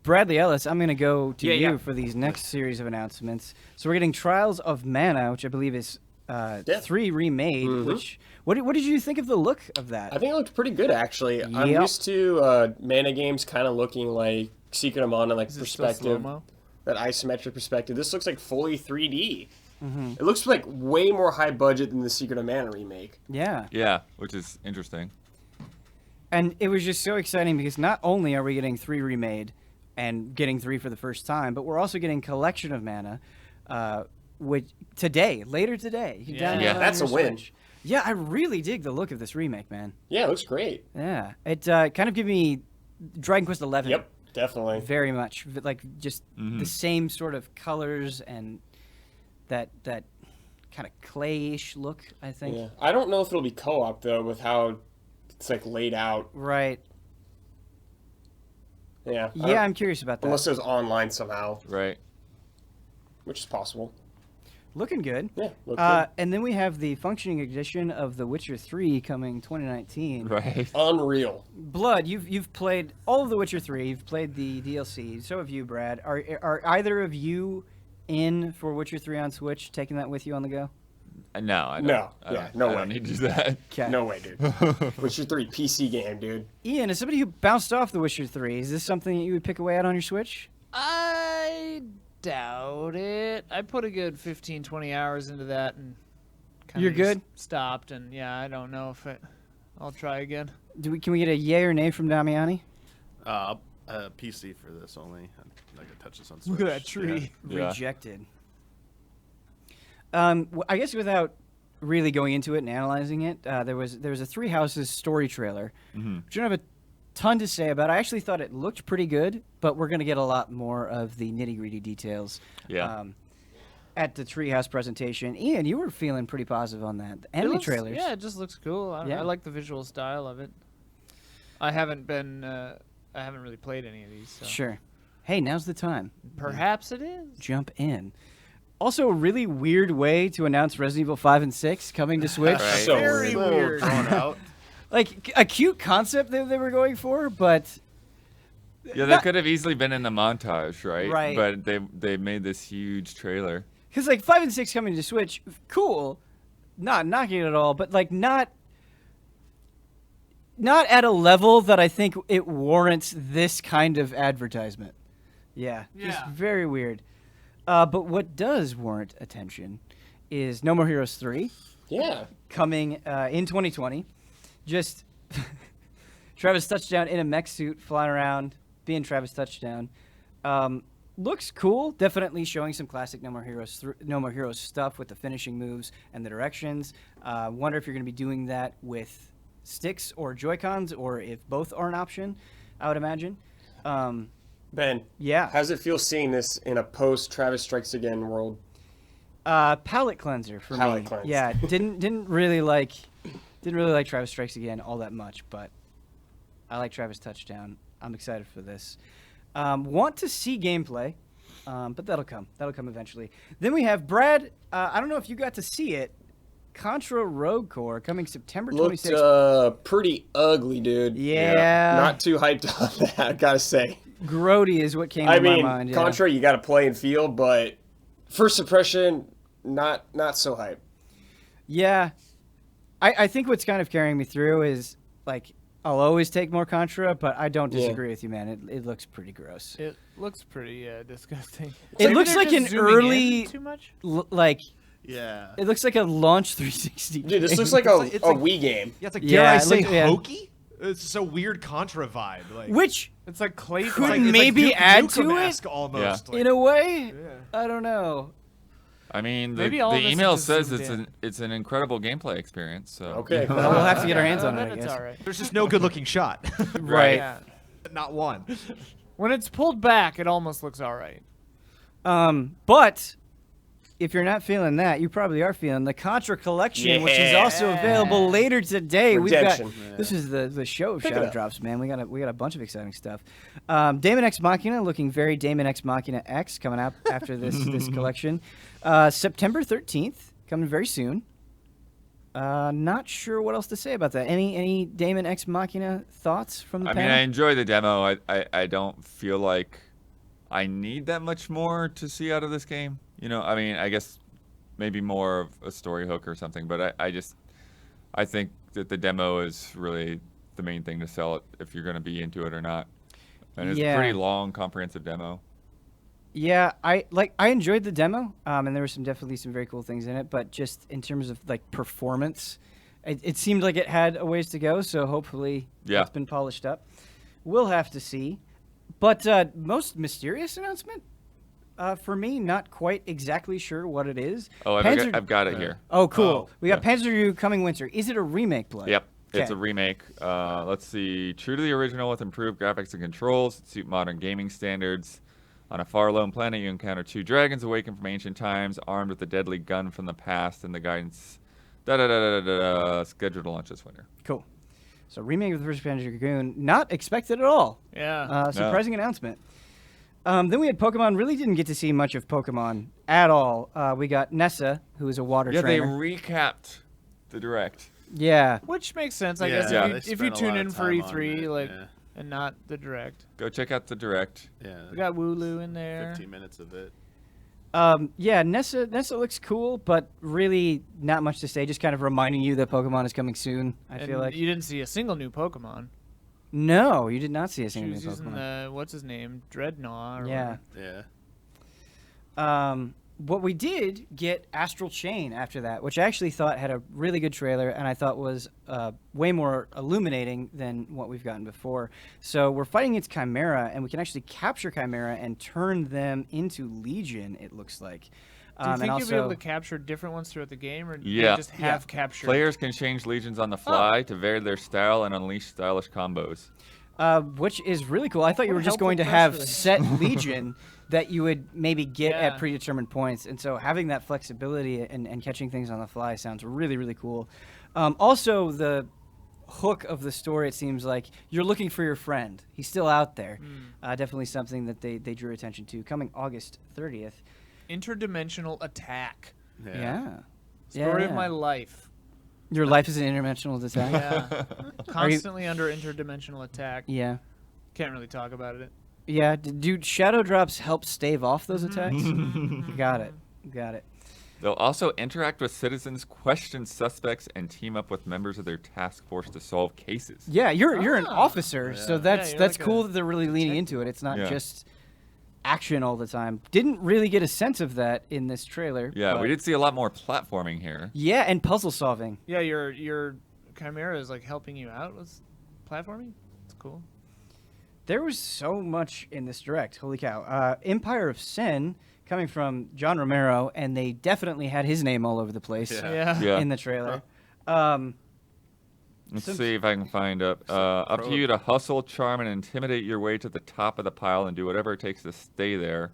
Bradley Ellis, I'm gonna go to Yeah, you yeah. for these next series of announcements. So we're getting Trials of Mana, which I believe is 3 remade. Mhm. Which what did you think of the look of that? I think it looked pretty good, actually. I'm Yep. used to Mana games kind of looking like Secret of Mana, like Is it still perspective, slow-mo? that isometric perspective. This looks like fully 3D. Mhm. It looks like way more high budget than the Secret of Mana remake. Yeah. Yeah, which is interesting. And it was just so exciting because not only are we getting 3 remade and getting 3 for the first time, but we're also getting Collection of Mana, which later today. You can download it on That's your a win. Switch. Yeah, I really dig the look of this remake, man. Yeah, it looks great. Yeah, it kind of gave me Dragon Quest 11. Yep, definitely. Very much like just the same sort of colors and that kind of clayish look. I think. Yeah. I don't know if it'll be co-op though, with how it's like laid out. Right. Yeah. Yeah, I'm curious about that. Unless it was online somehow. Right. Which is possible. Looking good. Yeah, look good. And then we have the functioning edition of The Witcher 3 coming 2019. Right. Unreal. Blood, you've played all of The Witcher 3. You've played the DLC. So have you, Brad. Are either of you in for Witcher 3 on Switch, taking that with you on the go? No, I don't. No, I yeah, don't, no I way. don't need to do that. Okay. No way, dude. Witcher 3 PC game, dude. Ian, as somebody who bounced off The Witcher 3, is this something that you would pick away at on your Switch? I doubt it. I put a good 15, 20 hours into that and kind You're of good? stopped. And yeah, I don't know if I'll try again. Can we get a yay or nay from Damiani? PC for this only. I'm not gonna touch this on Switch. Look at that tree. Yeah. Rejected. I guess without really going into it and analyzing it, there was a Three Houses story trailer, which I don't have a ton to say about. I actually thought it looked pretty good, but we're going to get a lot more of the nitty-gritty details at the Treehouse presentation. Ian, you were feeling pretty positive on that. The enemy trailers. Yeah, it just looks cool. I like the visual style of it. I haven't really played any of these. So. Sure. Hey, now's the time. Perhaps it is. Jump in. Also, a really weird way to announce Resident Evil 5 and 6 coming to Switch. Right. So Very weird. Drawn out. Like, a cute concept that they were going for, but... Yeah, that could have easily been in the montage, right? Right. But they made this huge trailer. Because, like, 5 and 6 coming to Switch, cool. Not knocking it at all, but, like, not at a level that I think it warrants this kind of advertisement. Yeah. Just very weird. But what does warrant attention is No More Heroes 3. Yeah. Coming in 2020. Just Travis Touchdown in a mech suit flying around, being Travis Touchdown. Looks cool. Definitely showing some classic No More Heroes stuff with the finishing moves and the directions. Wonder if you're going to be doing that with sticks or Joy-Cons, or if both are an option, I would imagine. Ben. Yeah. How's it feel seeing this in a post Travis Strikes Again world? Palette cleanser for Palette me. cleanse. Yeah, didn't really like Travis Strikes Again all that much, but I like Travis Touchdown. I'm excited for this. Want to see gameplay, but that'll come. That'll come eventually. Then we have Brad. I don't know if you got to see it. Contra Rogue Core coming September 26th. Looked pretty ugly, dude. Yeah. Not too hyped on that, gotta say. Grody is what came to my mind. Yeah. Contra, you got to play and feel, but first impression, not so hype. Yeah, I think what's kind of carrying me through is, like, I'll always take more Contra, but I don't disagree with you, man. It looks pretty gross. It looks pretty disgusting. It looks like an early, too much. Yeah. It looks like a launch 360. Dude, this game. looks like a Wii game. Yeah, it's like, dare I say, hokey? It's so weird Contra vibe. Like, Which it's like clay. Could it's maybe like add to it almost. in a way. Yeah. I don't know. I mean, Maybe the all this email is says zoomed it's an incredible gameplay experience. So Okay. Well, we'll have to get our hands on it, I It's guess. all right. There's just no good-looking shot. Right. Yeah. Not one. When it's pulled back, it almost looks all right. But if you're not feeling that, you probably are feeling the Contra Collection, which is also available later today. Redemption. We've got this is the show of Pick it shadow up. drops, man. We got a bunch of exciting stuff. Daemon X Machina looking very Daemon X Machina X coming out after this collection. September 13th coming very soon. Not sure what else to say about that. Any Daemon X Machina thoughts from the I panel? mean, I enjoy the demo. I don't feel like I need that much more to see out of this game. You know, I mean, I guess maybe more of a story hook or something, but I think that the demo is really the main thing to sell it if you're going to be into it or not. And it's a pretty long, comprehensive demo. Yeah, I enjoyed the demo, and there were definitely some very cool things in it. But just in terms of like performance, it seemed like it had a ways to go. So hopefully, it's been polished up. We'll have to see. But most mysterious announcement for me, not quite exactly sure what it is. Oh, I've got it here. Oh, cool. We got Panzer Dragoon coming winter. Is it a remake, Blood? Yep. Okay. It's a remake. Let's see. True to the original with improved graphics and controls to suit modern gaming standards. On a far lone planet, you encounter two dragons awakened from ancient times, armed with a deadly gun from the past and the guidance. Scheduled to launch this winter. Cool. So remake of the first Panzer Dragoon, not expected at all. Yeah. Surprising announcement. Then we had Pokemon. Really didn't get to see much of Pokemon at all. We got Nessa, who is a water Yeah, they trainer. recapped the Direct. Yeah. Which makes sense, I Yeah, guess. yeah, If they you spent a tune lot in of for time on E3, it, like, yeah. and not the Direct. Go check out the Direct. Yeah. We got Wooloo in there. 15 minutes of it. Yeah, Nessa looks cool, but really not much to say. Just kind of reminding you that Pokemon is coming soon. I feel like you didn't see a single new Pokemon. No, you did not see a She single was new using Pokemon. what's his name, Dreadnought. Or Yeah. whatever. Yeah. What we did get Astral Chain after that, which I actually thought had a really good trailer, and I thought was way more illuminating than what we've gotten before. So we're fighting against Chimera, and we can actually capture Chimera and turn them into Legion, it looks like. Do you think and you'll be able also- to capture different ones throughout the game, or do Yeah. they just have captured? Players can change legions on the fly to vary their style and unleash stylish combos. Which is really cool. I thought you What were a just going to helpful have press set Legion that you would maybe get Yeah. at predetermined points. And so having that flexibility and catching things on the fly sounds really, really cool. Also, the hook of the story, it seems like you're looking for your friend. He's still out there. Definitely something that they drew attention to. Coming August 30th. Interdimensional attack. Yeah. Story Yeah. of my life. Your life is an interdimensional attack? Yeah. Are you- Constantly under interdimensional attack. Yeah. Can't really talk about it. Yeah, do shadow drops help stave off those attacks? Got it. They'll also interact with citizens, question suspects, and team up with members of their task force to solve cases. Yeah, you're an officer, so that's you're that's like cool a that they're really leaning into it. It's not Yeah. just action all the time. Didn't really get a sense of that in this trailer. Yeah, we but- did see a lot more platforming here. Yeah, and puzzle solving. Yeah, your Chimera is like helping you out with platforming. It's cool. There was so much in this direct. Holy cow! Empire of Sin coming from John Romero, and they definitely had his name all over the place. Yeah. In the trailer. Let's see if I can find up to you to hustle, charm, and intimidate your way to the top of the pile and do whatever it takes to stay there.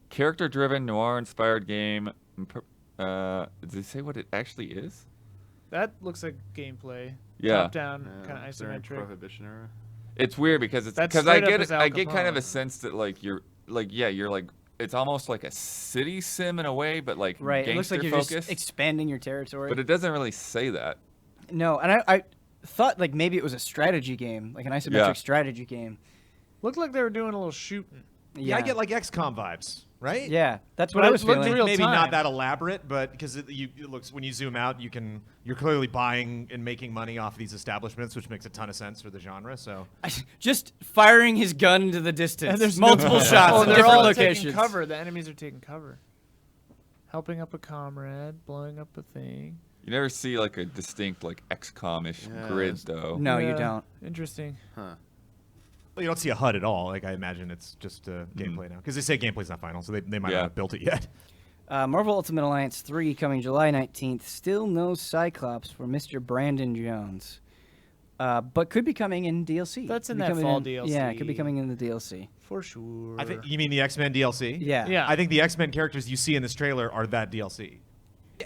Character-driven, noir-inspired game. Does it say what it actually is? That looks like gameplay. Yeah. Top down, kind of is there a isometric. Prohibition era? It's weird because it's That's because I straight up get as I Al get kind of a Capone. sense that like you're like it's almost like a city sim in a way, but like Right. It looks like you're focused. just expanding your territory. But it doesn't really say that. No, and I thought like maybe it was a strategy game, like an isometric strategy game. Looked like they were doing a little shooting. Yeah, I get like XCOM vibes, right? Yeah, that's what But I it was looked feeling. real Maybe time. not that elaborate, but because it looks when you zoom out, you're clearly buying and making money off these establishments, which makes a ton of sense for the genre. So Just firing his gun into the distance. And there's multiple no, shots Oh, in they're different all locations. taking cover. The enemies are taking cover. Helping up a comrade, blowing up a thing. You never see like a distinct like XCOM-ish grid though. No, you Yeah, don't. Interesting. Huh. well, you don't see a HUD at all. Like I imagine it's just gameplay now, because they say gameplay's not final, so they might not have built it yet. Marvel Ultimate Alliance 3 coming July 19th. Still no Cyclops for Mr. Brandon Jones. But could be coming in DLC. That's Could in be that coming fall in- DLC. Yeah, it could be coming in the DLC. For sure. I think you mean the X-Men DLC. Yeah. Yeah. I think the X-Men characters you see in this trailer are that DLC.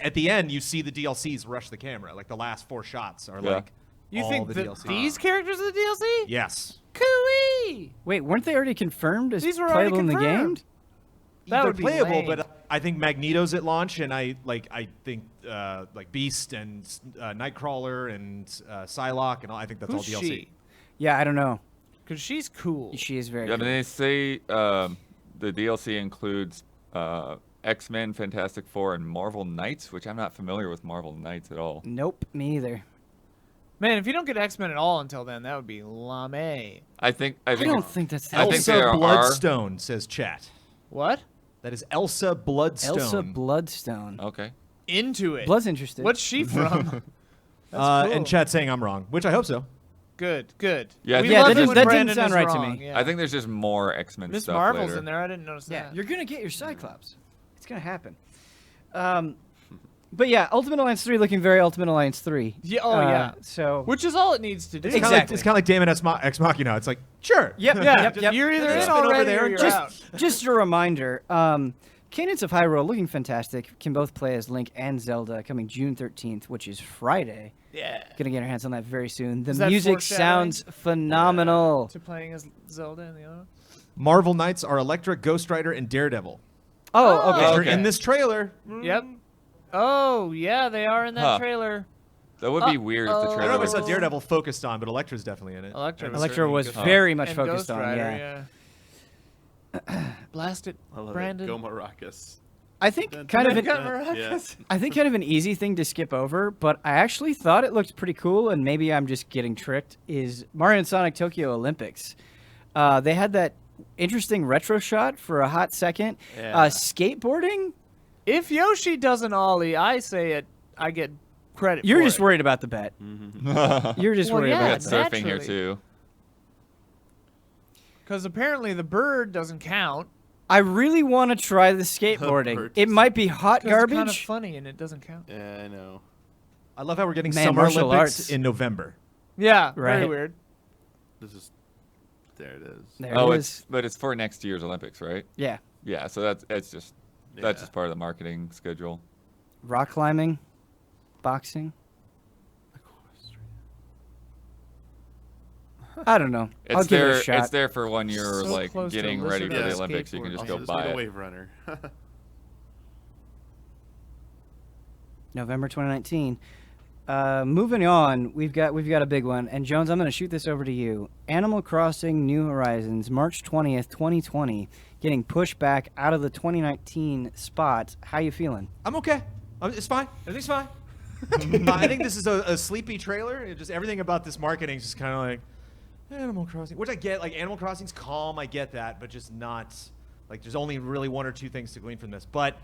At the end, you see the DLCs rush the camera. Like the last 4 shots are like You all think the that DLC. these characters are the DLC? Yes. Cooey! Wait, weren't they already confirmed as These were already playable in the game? confirmed. That They're would be playable, lame. but I think Magneto's at launch, and I think like Beast and Nightcrawler and Psylocke and all. I think that's Who's all DLC. she? Yeah, I don't know. Because she's cool. She is very Yeah, cool. but they say the DLC includes X-Men, Fantastic Four, and Marvel Knights, which I'm not familiar with Marvel Knights at all. Nope, me either. Man, if you don't get X-Men at all until then, that would be lame. I think don't think that's the I think Elsa there are Bloodstone, says chat. What? That is Elsa Bloodstone. Elsa Bloodstone. Okay. Into it. Blood's interested. What's she from? That's cool. And chat saying I'm wrong, which I hope so. Good, good. Yeah, We yeah, love that it didn't- when that didn't Brandon sound is right to wrong, me. yeah. I think there's just more X-Men Miss stuff Marvel's later. in there. I didn't notice Yeah, that. you're gonna get your Cyclops. It's gonna happen. But yeah, Ultimate Alliance 3 looking very Ultimate Alliance 3. Yeah, oh, yeah. So Which is all it needs to do. It's kind of like Daemon X Machina. It's like, sure. Yep, Yeah, yep, yep. you're either Just in spin over already there or and you're just- out. Just a reminder, Cadence of Hyrule looking fantastic. Can both play as Link and Zelda coming June 13th, which is Friday. Yeah. Gonna get our hands on that very soon. The Is that music foreshadowing? sounds phenomenal. To playing as Zelda and the other one? Marvel Knights are Elektra, Ghost Rider, and Daredevil. Oh, okay. They're in this trailer. Yep. Oh, yeah, they are in that Huh. trailer. That would be weird if the I don't trailer know if I saw was... Daredevil focused on, but Elektra's definitely in it. Elektra was very much focused on, Rider, yeah. Blast it, I love Brandon. it. Go Maracas. I think kind of Yeah. I think kind of an easy thing to skip over, but I actually thought it looked pretty cool, and maybe I'm just getting tricked. Is Mario and Sonic Tokyo Olympics? They had that interesting retro shot for a hot second. Yeah. Skateboarding. If Yoshi does an ollie, I say it. I get credit. You're for just it. worried about the bet. You're just worried We about got the surfing bet. here too. Because apparently the bird doesn't count. I really want to try the skateboarding. It might be hot 'Cause garbage. It's kind of funny and it doesn't count. Yeah, I know. I love how we're getting Man, Summer martial Olympics arts. in November. Yeah, Right. very weird. This is. There it is. There Oh, it it's is. but it's for next year's Olympics, right? Yeah. Yeah, so that's just part of the marketing schedule. Rock climbing, boxing. I don't know. I'll It's give there. it a shot. It's there for when you're So like close to getting a ready for lizard the on a Olympics. You can just Also, go buy need a it. Wave Runner. November 2019. Moving on, we've got a big one. And Jones, I'm going to shoot this over to you. Animal Crossing New Horizons, March 20th, 2020, getting pushed back out of the 2019 spot. How you feeling? I'm okay. It's fine. Everything's fine. I think this is a sleepy trailer. Just everything about this marketing is just kind of like Animal Crossing, which I get. Like Animal Crossing's calm, I get that, but just not like there's only really one or two things to glean from this. But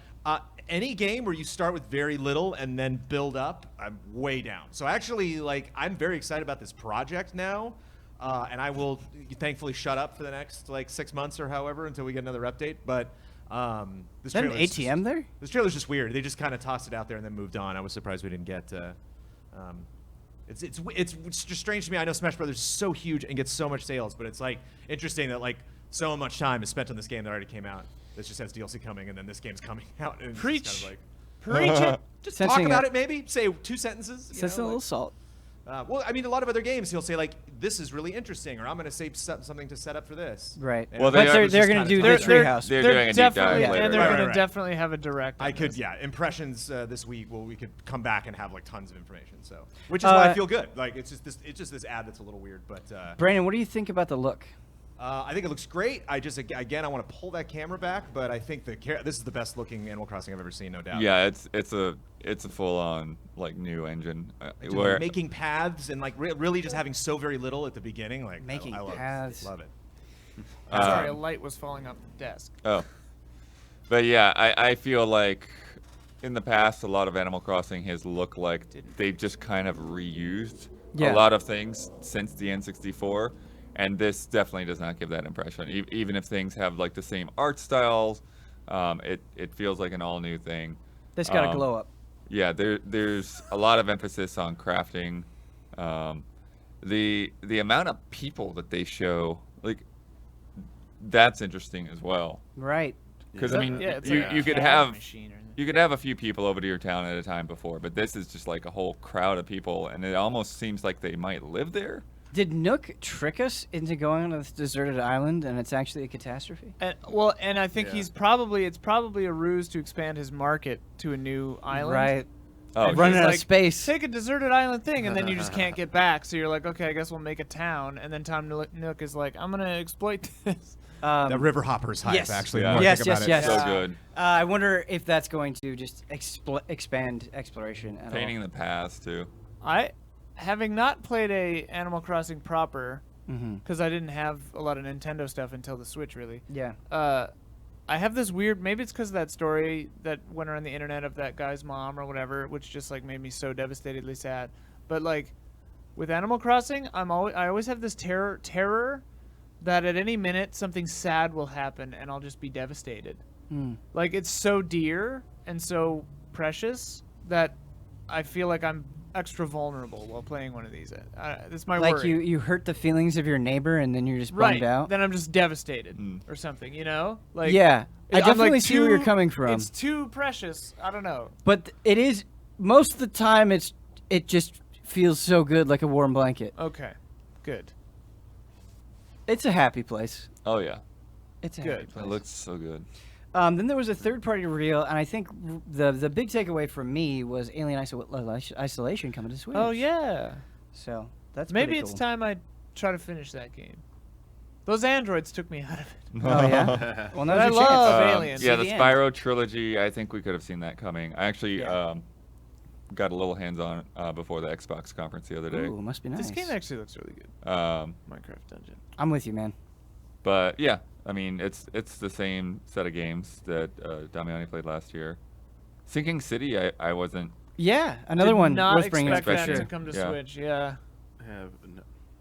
any game where you start with very little and then build up, I'm way down. So actually, like I'm very excited about this project now, and I will thankfully shut up for the next like 6 months or however until we get another update. But this Is that an trailer's ATM there? This trailer's just weird. They just kind of tossed it out there and then moved on. I was surprised we didn't get. It's just strange to me. I know Smash Brothers is so huge and gets so much sales, but it's like interesting that like so much time is spent on this game that already came out. This just has DLC coming, and then this game's coming out. And it's Preach. just kind Preach of like, it. just Sensing talk about a- it, maybe say 2 sentences. you Sensing know, a little like- salt. well, I mean, a lot of other games, he'll say like, "This is really interesting," or "I'm going to save something to set up for this." Right. And Well, But they are- they're going to do the treehouse. They're doing a deep dive definitely, later. and they're Right, going right, to right. definitely have a direct. I on could, this. yeah, impressions this week. Well, we could come back and have like tons of information. So, which is why I feel good. Like it's just this ad that's a little weird, but Brandon, what do you think about the look? I think it looks great. I just again I want to pull that camera back, but I think this is the best looking Animal Crossing I've ever seen, no doubt. Yeah, it's a full on like new engine. Just Where making paths and like really just having so very little at the beginning, like Making I love paths. It. Love it. Sorry, a light was falling off the desk. Oh, but yeah, I feel like in the past a lot of Animal Crossing has looked like they've just kind of reused Yeah. a lot of things since the N64. And this definitely does not give that impression. Even if things have like the same art styles, it feels like an all new thing. This got a glow up. Yeah, there's a lot of emphasis on crafting. The amount of people that they show, like, that's interesting as well. Right. Because I mean, Yeah, it's you like you a could fog have machine or- you could have a few people over to your town at a time before, but this is just like a whole crowd of people, and it almost seems like they might live there. Did Nook trick us into going on this deserted island, and it's actually a catastrophe? And I think it's probably a ruse to expand his market to a new island. Right. Oh, And running he's out of like, space. Take a deserted island thing, and then you just can't get back. So you're like, okay, I guess we'll make a town. And then Tom Nook is like, I'm gonna exploit this. The River Hoppers hype, yes. actually. Yeah. the more I Yes, think yes, about yes. it. So good. I wonder if that's going to just expand exploration at Painting all. the paths too. Having not played a Animal Crossing proper, Mm-hmm. because I didn't have a lot of Nintendo stuff until the Switch, really. Yeah. I have this weird, maybe it's because of that story that went around the internet of that guy's mom or whatever, which just like made me so devastatedly sad. But like with Animal Crossing, I always have this terror that at any minute something sad will happen and I'll just be devastated. Like it's so dear and so precious that I feel like I'm extra vulnerable while playing one of these. That's my Like worry. you hurt the feelings of your neighbor, and then you're just bummed Right. out. Then I'm just devastated or something, you know? Like Yeah. I I'm, definitely like, see where you're coming from. It's too precious. I don't know. But it is most of the time. It just feels so good, like a warm blanket. Okay. Good. It's a happy place. Oh yeah. It's a Good. happy place. It looks so good. Then there was a third-party reveal, and I think the big takeaway for me was Alien Isolation coming to Switch. Oh yeah. So that's Maybe pretty it's cool. time I try to finish that game. Those androids took me out of it. Oh yeah. Well, But now's I your love chance. Aliens. Yeah, See the the end. Spyro trilogy. I think we could have seen that coming. I actually Yeah. got a little hands-on before the Xbox conference the other day. Ooh, must be nice. This game actually looks really good. Minecraft Dungeon. I'm with you, man. But yeah, I mean, it's the same set of games that Damiani played last year. Sinking City, I wasn't. Yeah, another Did one not worth bringing up expect for that sure. to come to Yeah. Switch. Yeah. Have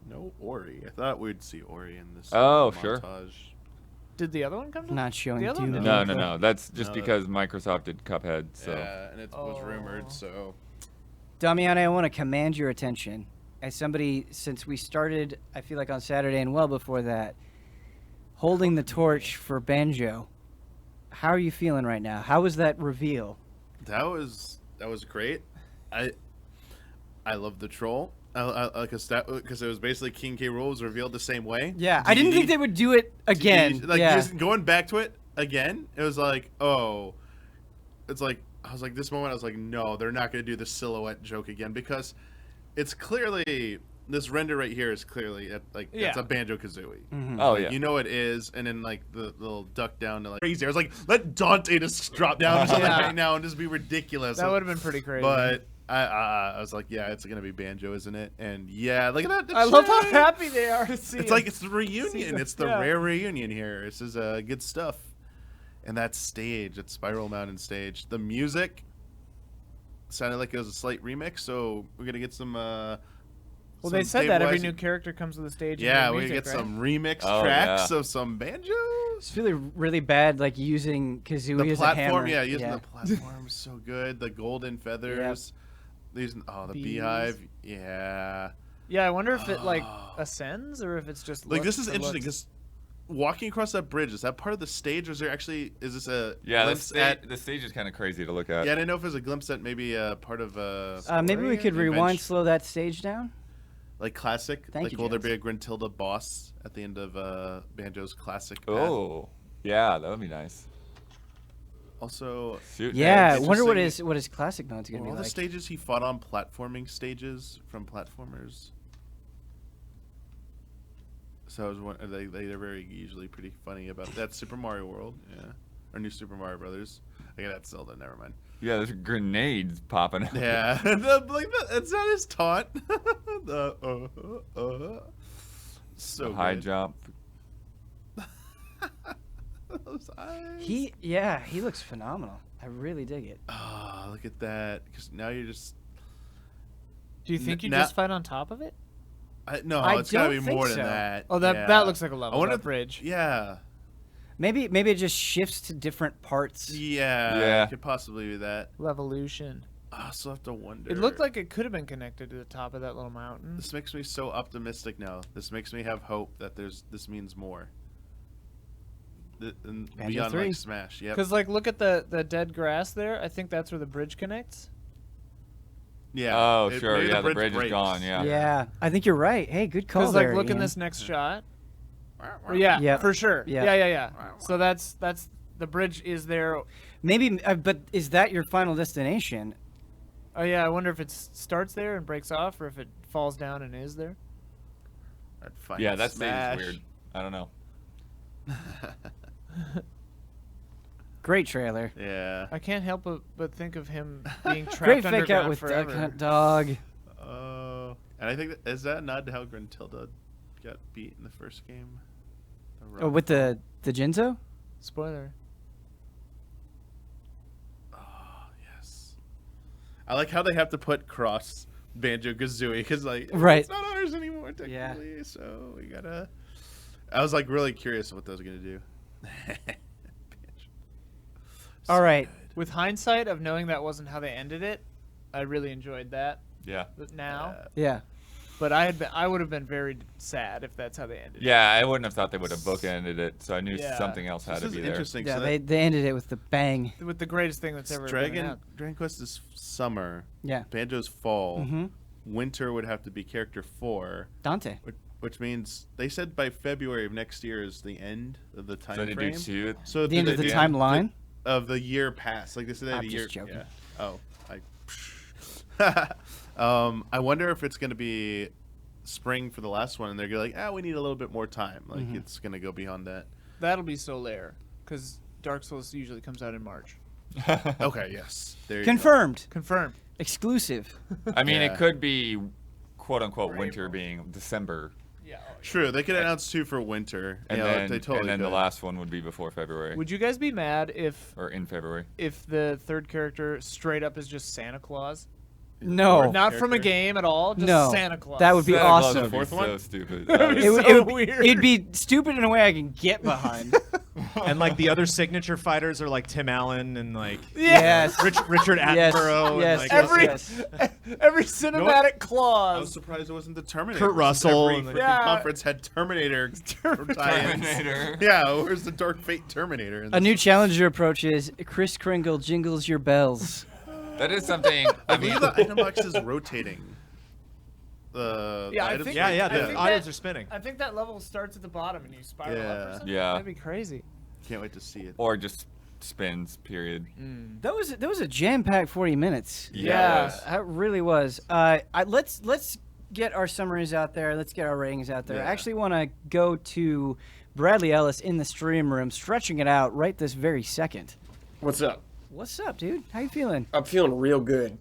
no Ori. I thought we'd see Ori in this. Oh, montage. sure. Did the other one come to? Not showing The other Doom. one? No. That's just No, because Microsoft did Cuphead. So Yeah, and it was rumored. So Damiani, I want to command your attention. As somebody, since we started, I feel like on Saturday and well before that, holding the torch for Banjo. How are you feeling right now? How was that reveal? that was great. I love the troll. Because it was basically King K. Rool was revealed the same way. Yeah, I didn't think they would do it again. Like yeah. just going back to it again, it was like, oh, it's like I was like this moment. I was like, no, they're not going to do the silhouette joke again because it's clearly this render right here is clearly it's a Banjo-Kazooie. Mm-hmm. Oh Like, yeah. you know it is, and then like the little duck down to like crazy. I was like, let Dante just drop down or something Yeah. right now and just be ridiculous. That would have been pretty crazy. But I was like, yeah, it's gonna be Banjo, isn't it? And yeah, look at that. I love how shit. happy they are to see. It's him. like it's the reunion. them, It's the yeah. rare reunion here. This is good stuff. And that stage, that Spiral Mountain stage, the music sounded like it was a slight remix. So we're gonna get some. Well, some they said that every stabilizing- new character comes with a stage. Yeah, and we music, get right? some remix Oh, tracks yeah. of some banjos. It's really bad, like using Kazooie The as a hammer. platform, yeah, using the platform is so good. The golden feathers. These, the Bees. beehive, yeah. Yeah, I wonder if it like ascends or if it's just Like this looks is for interesting looks. because walking across that bridge, is that part of the stage, or is this a Yeah, glimpse at? the stage is kind of crazy to look at. Yeah, I didn't know if it was a glimpse at maybe part of Maybe we could rewind, slow that stage down. like classic. Thank like, you, will there Jens. be a Gruntilda boss at the end of Banjo's classic? path? Oh, yeah, that would be nice. Also, Shoot, Yeah, I it's wonder interesting- what his classic mode's gonna were be all like. the stages he fought on platforming stages from platformers. So I was they're very usually pretty funny about that. Super Mario World, yeah, or New Super Mario Brothers. Okay, that's Zelda. Never mind. Yeah, there's grenades popping up. Yeah, it's not his taunt. So The high good. jump. Those eyes. He looks phenomenal. I really dig it. Oh, look at that! Because now you're just. Do you think you now- just fight on top of it? No, I it's gotta don't be think more so. than that. Oh, that Yeah. looks like a level. I wonder that if- bridge. Yeah. Maybe it just shifts to different parts. Yeah. Yeah. It could possibly be that. Levolution. I still have to wonder. It looked like it could have been connected to the top of that little mountain. This makes me so optimistic now. This makes me have hope that this means more. Banjo Beyond 3. like Smash. Yep. Because like, look at the dead grass there. I think that's where the bridge connects. Yeah. Oh, It- sure. maybe Yeah, the bridge breaks. is gone. Yeah. Yeah, I think you're right. Hey, good call Because like, there, look in Ian. this next shot. Yeah, Yep. for sure. Yeah. Yeah. So that's the bridge is there. Maybe, but is that your final destination? Oh yeah, I wonder if it starts there and breaks off, or if it falls down and is there. I'd find Yeah, that stage Smash. is weird. I don't know. Great trailer. Yeah. I can't help but think of him being trapped Great fake underground out with forever. Duck Hunt Dog. Oh, and I think is that a nod to how Gruntilda got beat in the first game? Oh, with the Jinzo? Spoiler. Yes. I like how they have to put cross Banjo-Kazooie because like Right. it's not ours anymore technically. So we gotta. I was like really curious what those were gonna do. All right. With hindsight of knowing that wasn't how they ended it, I really enjoyed that. Yeah. But now, Yeah. but I would have been very sad if that's how they ended. Yeah, I wouldn't have thought they would have bookended it, so I knew Yeah. something else had This to is be there. interesting. Yeah, so they ended it with the bang. With the greatest thing that's ever been out. Dragon Quest is summer. Yeah. Banjo's fall. Mhm. Winter would have to be character 4. Dante. which means they said by February of next year is the end of the time So they do frame. two. So The end of the timeline of the year past. Like they said, I'm the just year. joking. Yeah. I wonder if it's going to be spring for the last one, and they're like, we need a little bit more time. Like it's going to go beyond that. That'll be so later, because Dark Souls usually comes out in March. Okay. Yes. There you confirmed. Confirmed. Exclusive. I mean, Yeah. it could be quote unquote winter being December. Yeah. True. They could announce 2 for winter. And yeah, then, they totally and then the could. last one would be before February. Would you guys be mad if or in February? If the third character straight up is just Santa Claus? No. Not from a game at all. Just No. Santa Claus. That would be Santa Claus awesome. would be Fourth one? so stupid. That would be It would weird. It'd be stupid in a way I can get behind. And like the other sigsignature fighters are like Tim Allen and like Yes. Richard Yes. Attenborough. Yes. And like Every cinematic I clause. was surprised it wasn't the Terminator. Kurt Russell Every and the- freaking Yeah. conference had Terminator. Terminator. Yeah, where's the Dark Fate Terminator? in A this? new challenger approaches. Chris Kringle jingles your bells. That is something. I I mean, believe the item box is rotating. The Yeah, I items think. Yeah, I the think items that- are spinning. I think that level starts at the bottom and you spiral up or Yeah. something. Yeah. That'd be crazy. Can't wait to see it. or just spins. Period. That was a jam-packed 40 minutes. Yeah. That really was. Let's get our summaries out there. Let's get our ratings out there. Yeah. I actually want to go to Bradley Ellis in the stream room, stretching it out right this very second. What's up? What's up, dude? How you feeling? I'm feeling real good.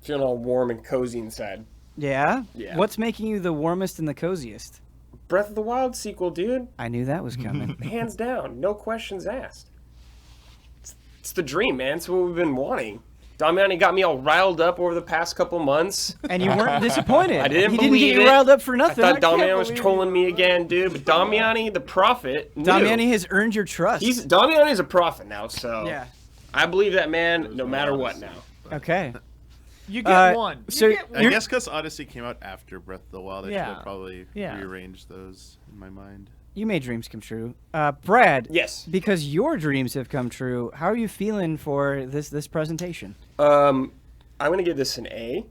Feeling all warm and cozy inside. Yeah? Yeah. What's making you the warmest and the coziest? Breath of the Wild sequel, dude. I knew that was coming. Hands down, no questions asked. It's the dream, man. It's what we've been wanting. Damiani got me all riled up over the past couple months. And you weren't disappointed. I didn't He believe didn't get you it. riled up for nothing. I thought I can't Damiani was believe trolling me again, dude. But Damiani, the prophet, knew. Damiani has earned your trust. Damiani is a prophet now, so Yeah. I believe that man no matter what now. Okay. You get one. You so get I you're- guess because Odyssey came out after Breath of the Wild, I should Yeah. have probably Yeah. rearranged those in my mind. You made dreams come true. Brad. Yes. Because your dreams have come true, how are you feeling for this presentation? I'm gonna give this an A.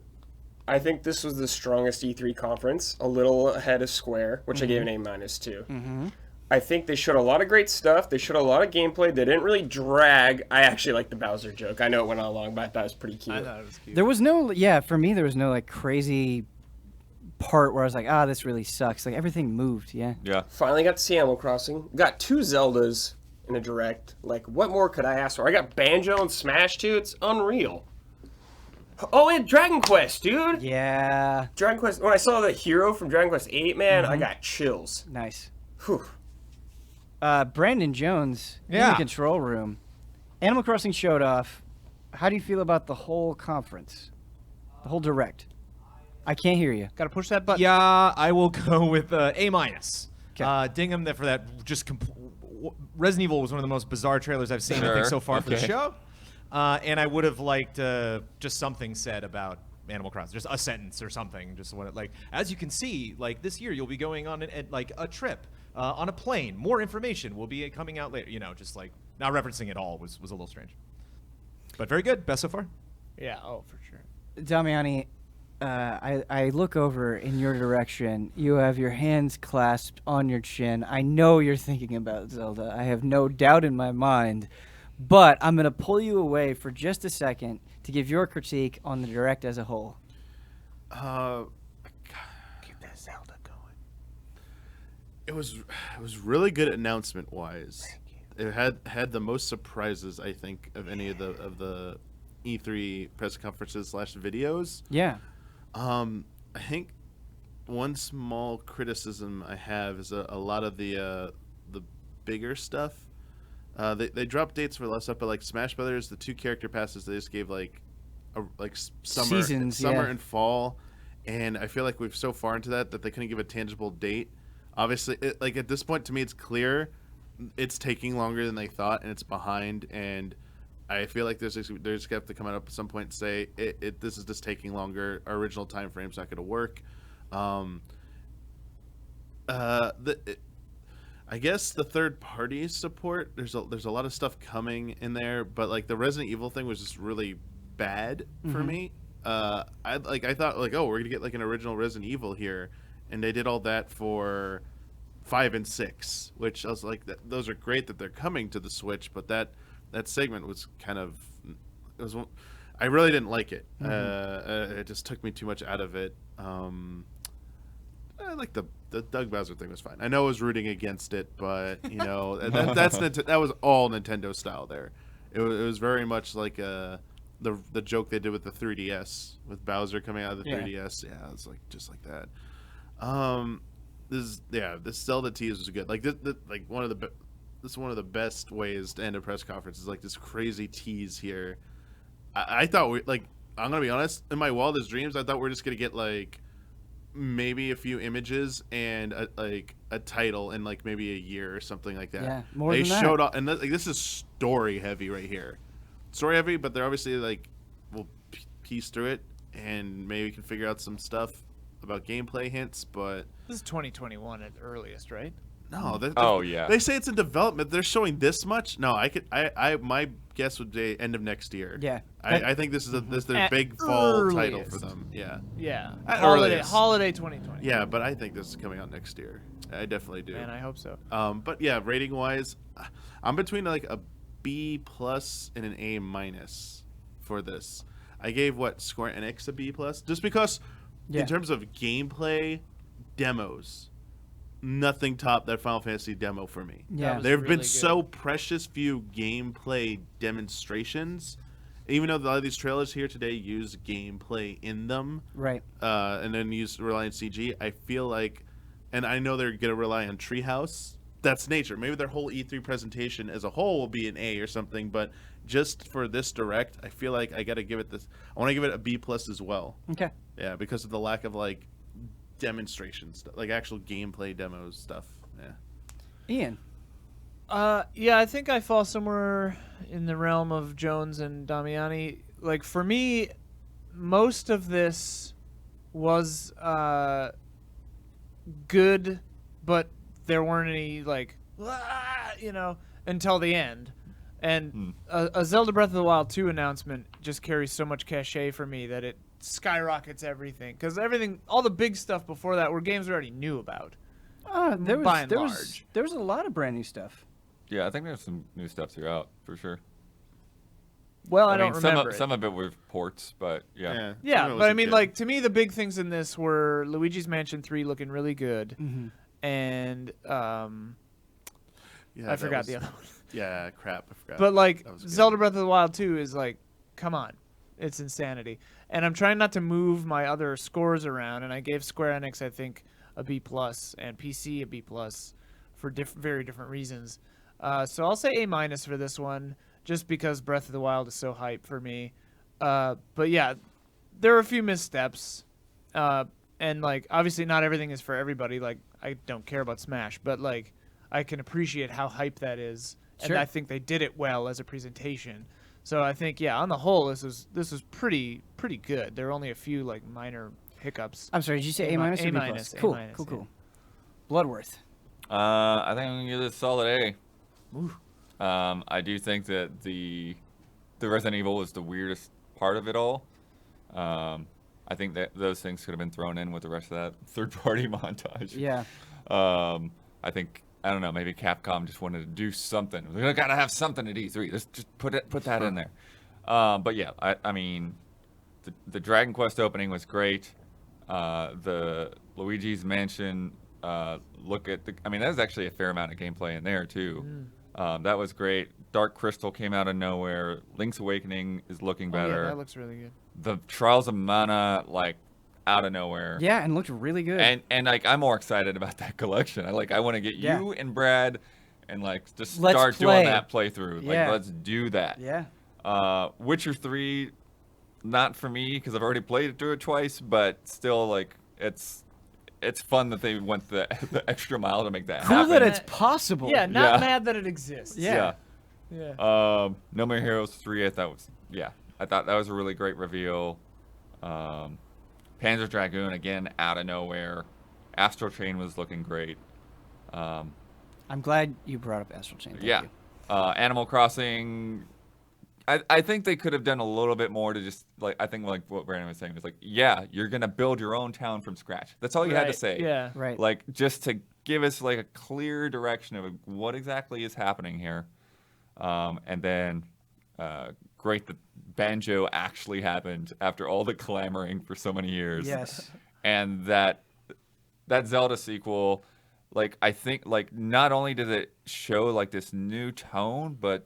I think this was the strongest E3 conference, a little ahead of Square, which I gave an A- too. Mm-hmm. I think they showed a lot of great stuff. They showed a lot of gameplay. They didn't really drag. I actually like the Bowser joke. I know it went on long, but I thought it was pretty cute. I thought it was cute. There was no, for me, there was no like crazy part where I was like, this really sucks. Like everything moved, yeah. Yeah. Finally got to see Animal Crossing. Got 2 Zeldas in a direct. Like, what more could I ask for? I got Banjo and Smash too. It's unreal. Oh, and Dragon Quest, dude. Yeah. Dragon Quest. When I saw the hero from Dragon Quest 8, man, I got chills. Nice. Whew. Brandon Jones in Yeah. the control room. Animal Crossing showed off. How do you feel about the whole conference? The whole direct? I can't hear you. Got to push that button. Yeah, I will go with A-. Okay. Ding him for that. Resident Evil was one of the most bizarre trailers I've seen, I think, Sure. so far for the Okay. show. And I would have liked just something said about Animal Crossing, just a sentence or something. Just when like, as you can see, like this year you'll be going on like a trip on a plane. More information will be coming out later. You know, just like not referencing it all was a little strange. But very good. Best so far. Yeah, oh, for sure. Damiani, I look over in your direction. You have your hands clasped on your chin. I know you're thinking about Zelda. I have no doubt in my mind. But I'm going to pull you away for just a second to give your critique on the direct as a whole. Keep that Zelda going. It was really good announcement wise. It had the most surprises, I think, of any of the E3 press conferences / videos. Yeah. I think one small criticism I have is a lot of the bigger stuff. They dropped dates for less stuff, but like Smash Brothers, the 2 character passes they just gave like summer, Seasons, summer yeah. and fall, and I feel like we've so far into that they couldn't give a tangible date. Obviously, at this point, to me, it's clear it's taking longer than they thought, and it's behind. And I feel like there's going to have to come out at some point and say this is just taking longer. Our original time frame's not going to work. I guess the third party support, there's a lot of stuff coming in there, but like the Resident Evil thing was just really bad for me. I thought like, oh, we're gonna get like an original Resident Evil here, and they did all that for 5 and 6, which I was like, those are great that they're coming to the Switch, but that segment was kind of, I really didn't like it. It just took me too much out of it. I like the Doug Bowser thing was fine. I know I was rooting against it, but that was all Nintendo style there. It was very much like the joke they did with the 3DS with Bowser coming out of the 3DS. Yeah, it's like just like that. This Zelda tease was good. Like this is one of the best ways to end a press conference. Is like this crazy tease here. I thought I'm gonna be honest. In my wildest dreams, I thought we were just gonna get like maybe a few images and a title in like maybe a year or something like that. Yeah, more they than that. showed up, and this is story heavy right here. Story heavy, but they're obviously like we'll piece through it and maybe we can figure out some stuff about gameplay hints. But this is 2021 at earliest, right? No. Yeah. They say it's in development. They're showing this much. No, my guess would be end of next year. Yeah. I think this is their At big fall earliest. title for them. Yeah. Yeah. At Holiday earliest. 2020. Yeah, but I think this is coming out next year. I definitely do. Man, I hope so. But yeah, rating wise, I'm between like a B+ and an A- for this. I gave Square Enix a B+, just because in terms of gameplay demos, nothing topped that Final Fantasy demo for me. Yeah, there have really been so precious few gameplay demonstrations, even though a lot of these trailers here today use gameplay in them, right? And then rely on CG. I feel like, and I know they're gonna rely on Treehouse. That's nature. Maybe their whole E3 presentation as a whole will be an A or something, but just for this direct, I feel like I got to give it this. I want to give it a B+ as well. Okay. Yeah, because of the lack of like demonstration stuff, like actual gameplay demos stuff. Yeah. Ian. Yeah, I think I fall somewhere in the realm of Jones and Damiani. Like for me, most of this was good, but there weren't any until the end. And a Zelda Breath of the Wild 2 announcement just carries so much cachet for me that it skyrockets everything. Because all the big stuff before that were games we already knew about. There large. was a lot of brand new stuff. Yeah, I think there's some new stuff throughout for sure. Well, I don't remember some of it were ports, but yeah. Yeah, but I mean, like, to me, the big things in this were Luigi's Mansion 3 looking really good. Mm-hmm. And I forgot the other one. Yeah, crap, I forgot. But like Zelda Breath of the Wild 2 is like, come on, it's insanity. And I'm trying not to move my other scores around, and I gave Square Enix, I think, a B+ and PC a B+ for very different reasons. So I'll say A- for this one, just because Breath of the Wild is so hype for me. But yeah, there are a few missteps, and like obviously not everything is for everybody. Like I don't care about Smash, but like I can appreciate how hype that is. Sure. And I think they did it well as a presentation. So I think, yeah, on the whole, this is pretty good. There are only a few like minor hiccups. I'm sorry, did you say A- or B+? A-. Cool, A-. cool. Bloodworth. I think I'm gonna give this a solid A. I do think that the Resident Evil is the weirdest part of it all. I think that those things could have been thrown in with the rest of that third-party montage. Yeah. I think, I don't know, maybe Capcom just wanted to do something. We gotta have something at E3. Let's just put that in there. But yeah, I mean, the Dragon Quest opening was great. The Luigi's Mansion, I mean, that was actually a fair amount of gameplay in there too. That was great. Dark Crystal came out of nowhere. Link's Awakening is looking better. Yeah, that looks really good. The Trials of Mana, like, out of nowhere. Yeah, and looked really good. And like, I'm more excited about that collection. I want to get you and Brad and like just Let's start play. doing that playthrough. Yeah. Like, let's do that. Yeah. Witcher 3, not for me because I've already played it through it twice, but still, like, it's fun that they went the extra mile to make that Cool happen. that it's possible. Yeah, not mad that it exists. Yeah. No More Heroes 3, I thought that was a really great reveal. Panzer Dragoon, again, out of nowhere. Astral Chain was looking great. I'm glad you brought up Astral Chain. Thank you. Animal Crossing, I think they could have done a little bit more to just like I think like what Brandon was saying was like, yeah, you're gonna build your own town from scratch. That's all you had to say. Yeah. Right. Like just to give us like a clear direction of what exactly is happening here, and then great that Banjo actually happened after all the clamoring for so many years. Yes. And that Zelda sequel, like I think like not only does it show like this new tone, but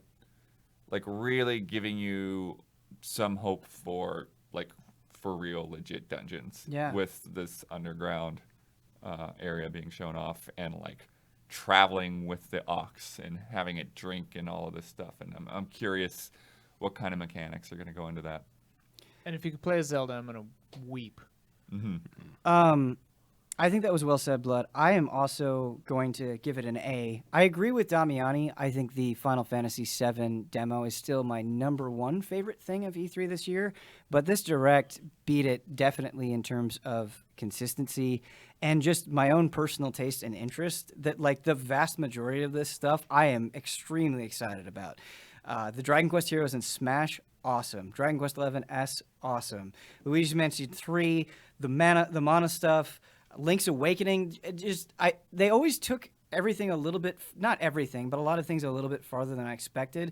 like really giving you some hope for like for real legit dungeons. Yeah. With this underground area being shown off and like traveling with the ox and having it drink and all of this stuff. And I'm curious what kind of mechanics are going to go into that. And if you could play as Zelda, I'm gonna weep. I think that was well said, Blood. I am also going to give it an A. I agree with Damiani. I think the Final Fantasy VII demo is still my #1 favorite thing of E3 this year, but this Direct beat it definitely in terms of consistency and just my own personal taste and interest that like the vast majority of this stuff I am extremely excited about. The Dragon Quest Heroes and Smash, awesome. Dragon Quest XI S, awesome. Luigi's Mansion 3, the mana stuff, Link's Awakening, they always took everything a little bit, not everything, but a lot of things a little bit farther than I expected.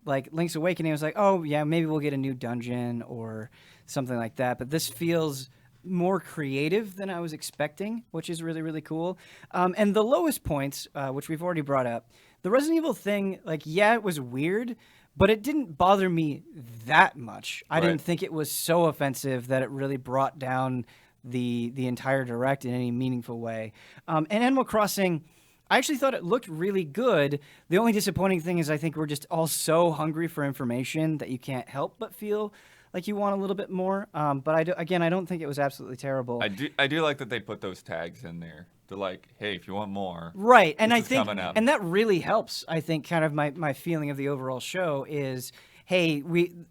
Like Link's Awakening was like, oh yeah, maybe we'll get a new dungeon or something like that. But this feels more creative than I was expecting, which is really, really cool. And the lowest points, which we've already brought up, the Resident Evil thing, like, yeah, it was weird, but it didn't bother me that much. I didn't think it was so offensive that it really brought down the entire Direct in any meaningful way. And Animal Crossing, I actually thought it looked really good. The only disappointing thing is I think we're just all so hungry for information that you can't help but feel like you want a little bit more. But I don't think it was absolutely terrible. I do like that they put those tags in there. They're like, hey, if you want more, right? And I think, and that really helps. I think kind of my feeling of the overall show is, hey,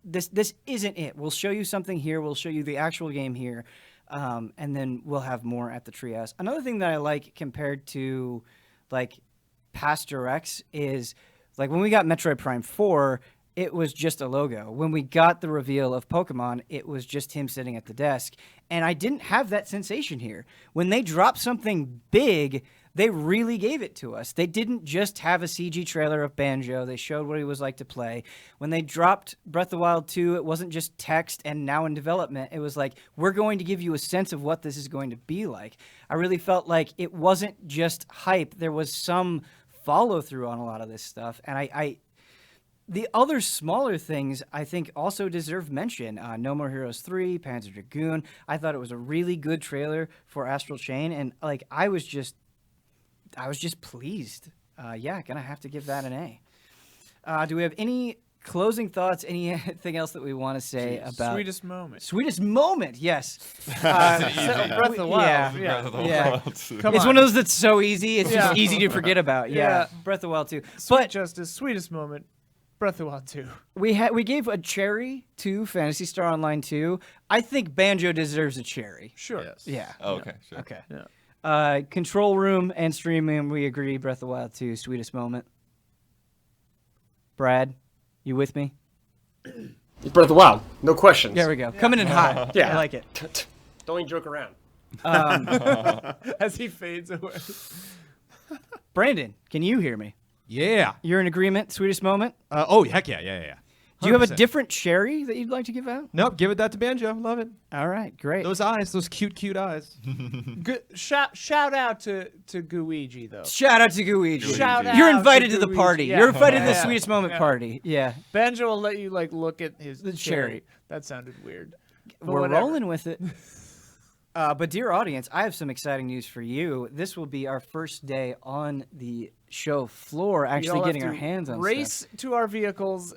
this isn't it. We'll show you something here. We'll show you the actual game here. And then we'll have more at the Treehouse. Another thing that I like compared to like past Directs is like when we got Metroid Prime 4, it was just a logo. When we got the reveal of Pokemon, it was just him sitting at the desk. And I didn't have that sensation here. When they dropped something big, they really gave it to us. They didn't just have a CG trailer of Banjo. They showed what he was like to play. When they dropped Breath of the Wild 2, it wasn't just text and now in development. It was like, we're going to give you a sense of what this is going to be like. I really felt like it wasn't just hype. There was some follow-through on a lot of this stuff. And the other smaller things, I think, also deserve mention. No More Heroes 3, Panzer Dragoon. I thought it was a really good trailer for Astral Chain. And like, I was just pleased. Gonna have to give that an A. Do we have any closing thoughts? Anything else that we want to say about Sweetest moment? Sweetest moment, yes. Breath of the Wild. Yeah. It's one of those that's so easy. It's just easy to forget about. Yeah. Breath of the Wild 2. But Justice, sweetest moment. Breath of the Wild 2. We gave a cherry to Phantasy Star Online 2. I think Banjo deserves a cherry. Sure. Yes. Yeah. Oh, okay. Sure. Okay. Yeah. Control Room and Streaming, we agree. Breath of the Wild 2, sweetest moment. Brad, you with me? Breath of the Wild, no questions. There we go. Coming in hot. Yeah. I like it. Don't even joke around. As he fades away. Brandon, can you hear me? Yeah. You're in agreement, sweetest moment? Oh, heck yeah. Do you have a 100%. different cherry that you'd like to give out? Nope, give it that to Banjo. Love it. All right, great. Those eyes, those cute eyes. Good shout out to Luigi though. Shout out to Luigi. Shout out You're invited to the Luigi. party. Yeah. You're invited to the Yeah. sweetest moment party. Yeah. Banjo will let you like look at his The cherry. cherry. That sounded weird. But We're whatever. rolling with it. But dear audience, I have some exciting news for you. This will be our first day on the show floor, We all actually have getting to our hands on race stuff. to our vehicles,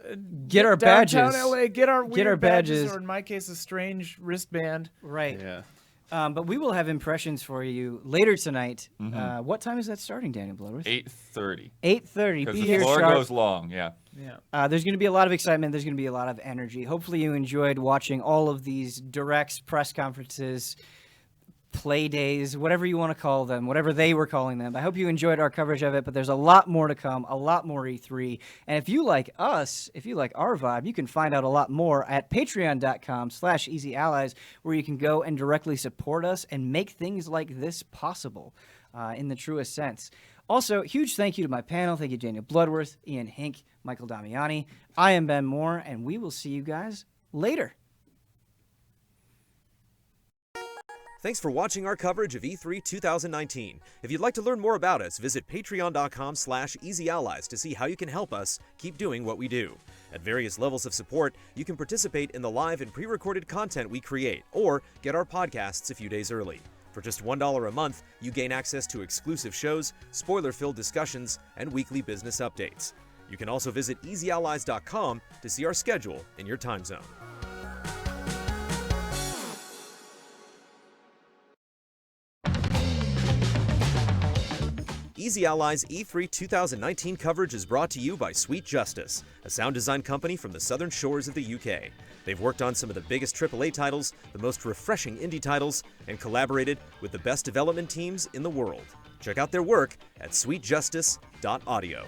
Get our downtown badges. LA, get our weird badges. or in my case, a strange wristband. Right. Yeah. But we will have impressions for you later tonight. What time is that starting, Daniel Blowers? 8:30. 8:30. Because Be the here floor sharp. goes long. Yeah. Yeah. There's going to be a lot of excitement. There's going to be a lot of energy. Hopefully you enjoyed watching all of these directs, press conferences, play days, whatever you want to call them, whatever they were calling them. I hope you enjoyed our coverage of it, but there's a lot more to come, a lot more E3. And if you like us, if you like our vibe, you can find out a lot more at patreon.com/easyallies, where you can go and directly support us and make things like this possible in the truest sense. Also, huge thank you to my panel. Thank you, Daniel Bloodworth, Ian Hink, Michael Damiani. I am Ben Moore, and we will see you guys later. Thanks for watching our coverage of E3 2019. If you'd like to learn more about us, visit patreon.com/easyallies to see how you can help us keep doing what we do. At various levels of support, you can participate in the live and pre-recorded content we create, or get our podcasts a few days early. For just $1 a month, you gain access to exclusive shows, spoiler-filled discussions, and weekly business updates. You can also visit easyallies.com to see our schedule in your time zone. Easy Allies E3 2019 coverage is brought to you by Sweet Justice, a sound design company from the southern shores of the UK. They've worked on some of the biggest AAA titles, the most refreshing indie titles, and collaborated with the best development teams in the world. Check out their work at sweetjustice.audio.